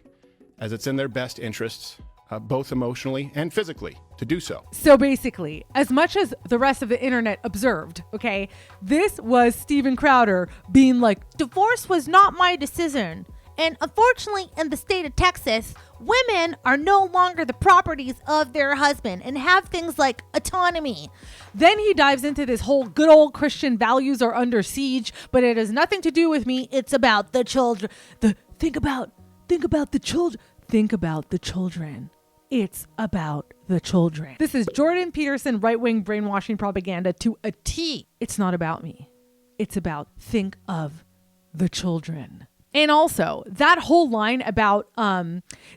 as it's in their best interests, both emotionally and physically, to do so. So basically, as much as the rest of the internet observed, okay, this was Stephen Crowder being like, divorce was not my decision. And unfortunately, in the state of Texas, women are no longer the properties of their husband and have things like autonomy. Then he dives into this whole good old Christian values are under siege, but it has nothing to do with me. It's about the children. Think about the children. Think about the children. It's about the children. This is Jordan Peterson right-wing brainwashing propaganda to a T. It's not about me. It's about think of the children. And also, that whole line about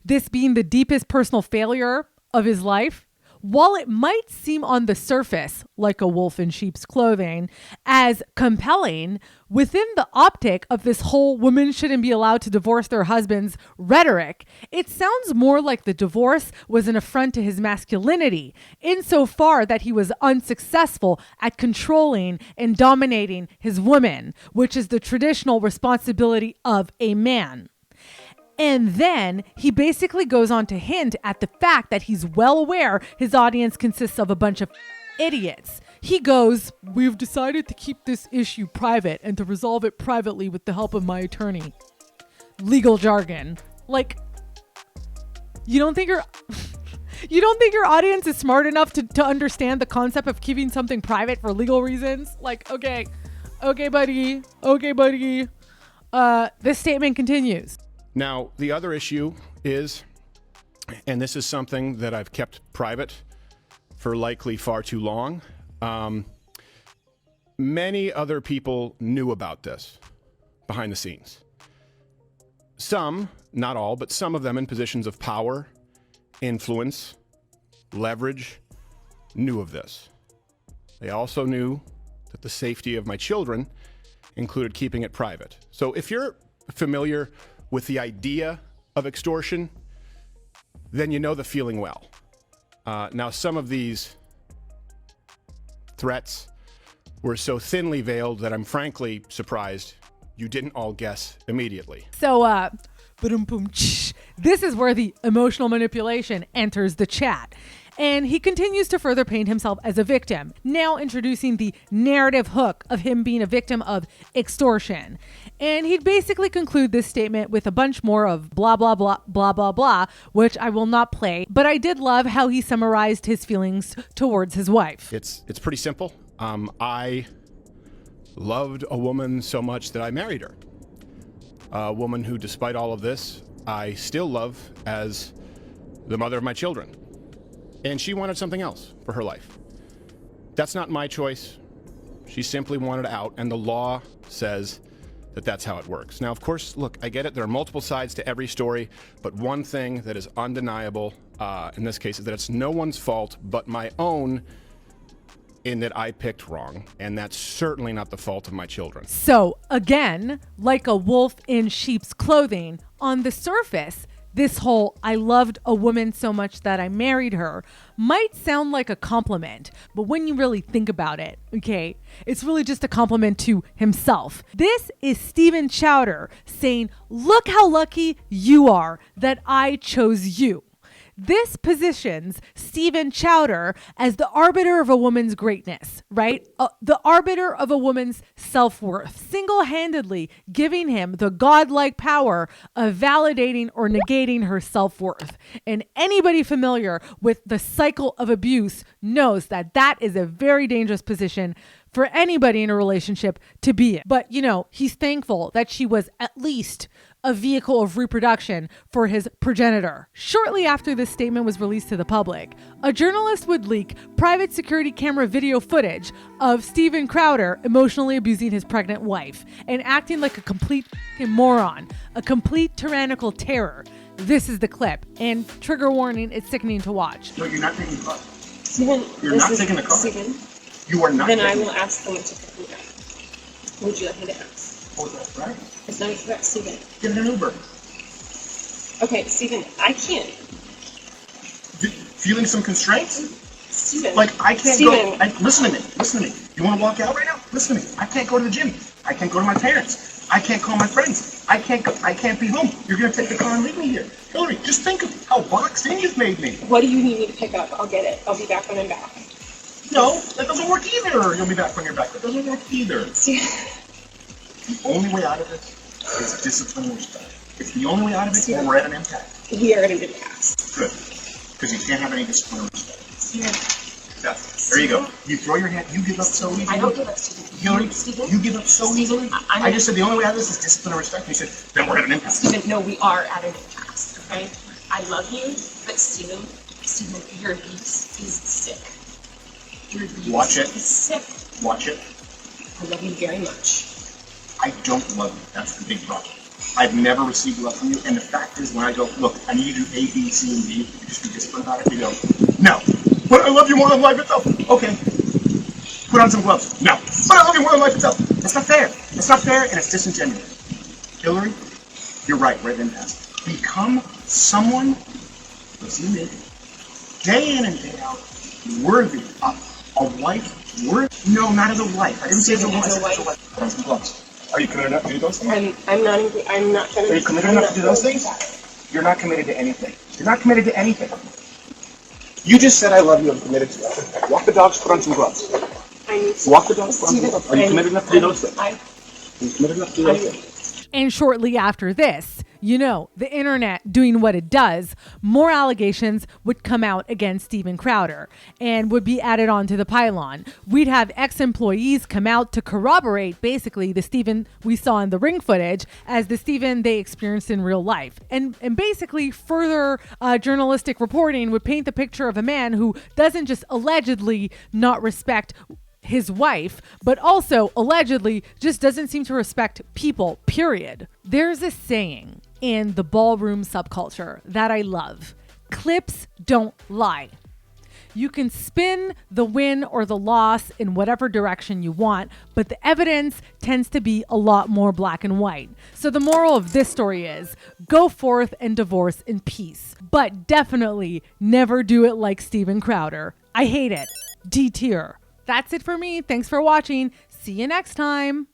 this being the deepest personal failure of his life, while it might seem on the surface like a wolf in sheep's clothing, as compelling, within the optic of this whole women shouldn't be allowed to divorce their husbands rhetoric, it sounds more like the divorce was an affront to his masculinity, insofar that he was unsuccessful at controlling and dominating his woman, which is the traditional responsibility of a man. And then he basically goes on to hint at the fact that he's well aware his audience consists of a bunch of idiots. He goes, we've decided to keep this issue private and to resolve it privately with the help of my attorney. Legal jargon. Like, you don't think your audience is smart enough to understand the concept of keeping something private for legal reasons? Like, okay, buddy. This statement continues. Now, the other issue is, and this is something that I've kept private for likely far too long, many other people knew about this behind the scenes. Some, not all, but some of them in positions of power, influence, leverage, knew of this. They also knew that the safety of my children included keeping it private. So if you're familiar with the idea of extortion, then you know the feeling well. Now, some of these threats were so thinly veiled that I'm frankly surprised you didn't all guess immediately. So, this is where the emotional manipulation enters the chat. And he continues to further paint himself as a victim, now introducing the narrative hook of him being a victim of extortion. And he'd basically conclude this statement with a bunch more of blah, blah, blah, blah, blah, blah, which I will not play. But I did love how he summarized his feelings towards his wife. It's pretty simple. I loved a woman so much that I married her. A woman who, despite all of this, I still love as the mother of my children. And she wanted something else for her life. That's not my choice. She simply wanted out, and the law says that that's how it works. Now, of course, look, I get it. There are multiple sides to every story, but one thing that is undeniable in this case is that it's no one's fault but my own in that I picked wrong, and that's certainly not the fault of my children. So again, like a wolf in sheep's clothing, on the surface, this whole "I loved a woman so much that I married her" might sound like a compliment, but when you really think about it, okay, it's really just a compliment to himself. This is Stephen Chowder saying, "Look how lucky you are that I chose you." This positions Stephen Chowder as the arbiter of a woman's greatness, right? The arbiter of a woman's self-worth, single-handedly giving him the godlike power of validating or negating her self-worth. And anybody familiar with the cycle of abuse knows that that is a very dangerous position for anybody in a relationship to be in. But, you know, he's thankful that she was at least a vehicle of reproduction for his progenitor. Shortly after this statement was released to the public, a journalist would leak private security camera video footage of Stephen Crowder emotionally abusing his pregnant wife and acting like a complete moron, a complete tyrannical terror. This is the clip, and trigger warning, it's sickening to watch. No, you're not taking the car. Stephen, You're not taking the car. Stephen, You are not then I taking will ask someone to pick me up. Would you like me to ask? Oh, that's right. It's not a threat, Stephen. Get an Uber. Okay, Stephen, I can't. Feeling some constraints? Stephen. Like, I can't Stephen. go. Listen to me. Listen to me. You want to walk out right now? Listen to me. I can't go to the gym. I can't go to my parents. I can't call my friends. I can't be home. You're going to take the car and leave me here. Hillary, just think of how boxed in you've made me. What do you need me to pick up? I'll get it. I'll be back when I'm back. No, that doesn't work either. You'll be back when you're back. That doesn't work either. The only way out of this is discipline and respect. It's the only way out of it, or we're at an impasse. We are at an impasse. Good. Because you can't have any discipline or respect. Stephen. There you go. You throw your hand, you give up so easily. I don't give up, Stephen. Hillary, Stephen? you give up so easily. I just said the only way out of this is discipline and respect. You said, then we're at an impasse. Stephen, no, we are at an impasse, okay? I love you, but Stephen, your abuse is sick. Your abuse Watch it. is sick. Watch it. I love you very much. I don't love you. That's the big problem. I've never received love from you, and the fact is, when I go, look, I need you to do A, B, C, and D, you just be disciplined about it, you go, no. But I love you more than life itself. Okay. Put on some gloves. No. But I love you more than life itself. That's not fair. It's not fair, and it's disingenuous. Hillary, you're right. We're at an impasse. Become someone, listen to me, day in and day out, worthy of a wife. No, not as a wife. I didn't say as a wife. As a wife. Put on some gloves. Are you committed enough to do those things? I'm not trying to. Are you committed enough to do those things? You're not committed to anything. You're not committed to anything. You just said I love you. I'm committed to it. Walk the dogs. Put on some gloves. Walk the dogs. Put on some gloves. Are you committed enough to do those things? Are you committed enough to do those things? And shortly after this, you know, the internet doing what it does, more allegations would come out against Stephen Crowder and would be added onto the pylon. We'd have ex-employees come out to corroborate basically the Stephen we saw in the ring footage as the Stephen they experienced in real life. And basically further journalistic reporting would paint the picture of a man who doesn't just allegedly not respect his wife, but also allegedly just doesn't seem to respect people, period. There's a saying in the ballroom subculture that I love. Clips don't lie. You can spin the win or the loss in whatever direction you want, but the evidence tends to be a lot more black and white. So the moral of this story is go forth and divorce in peace, but definitely never do it like Stephen Crowder. I hate it. D tier. That's it for me. Thanks for watching. See you next time.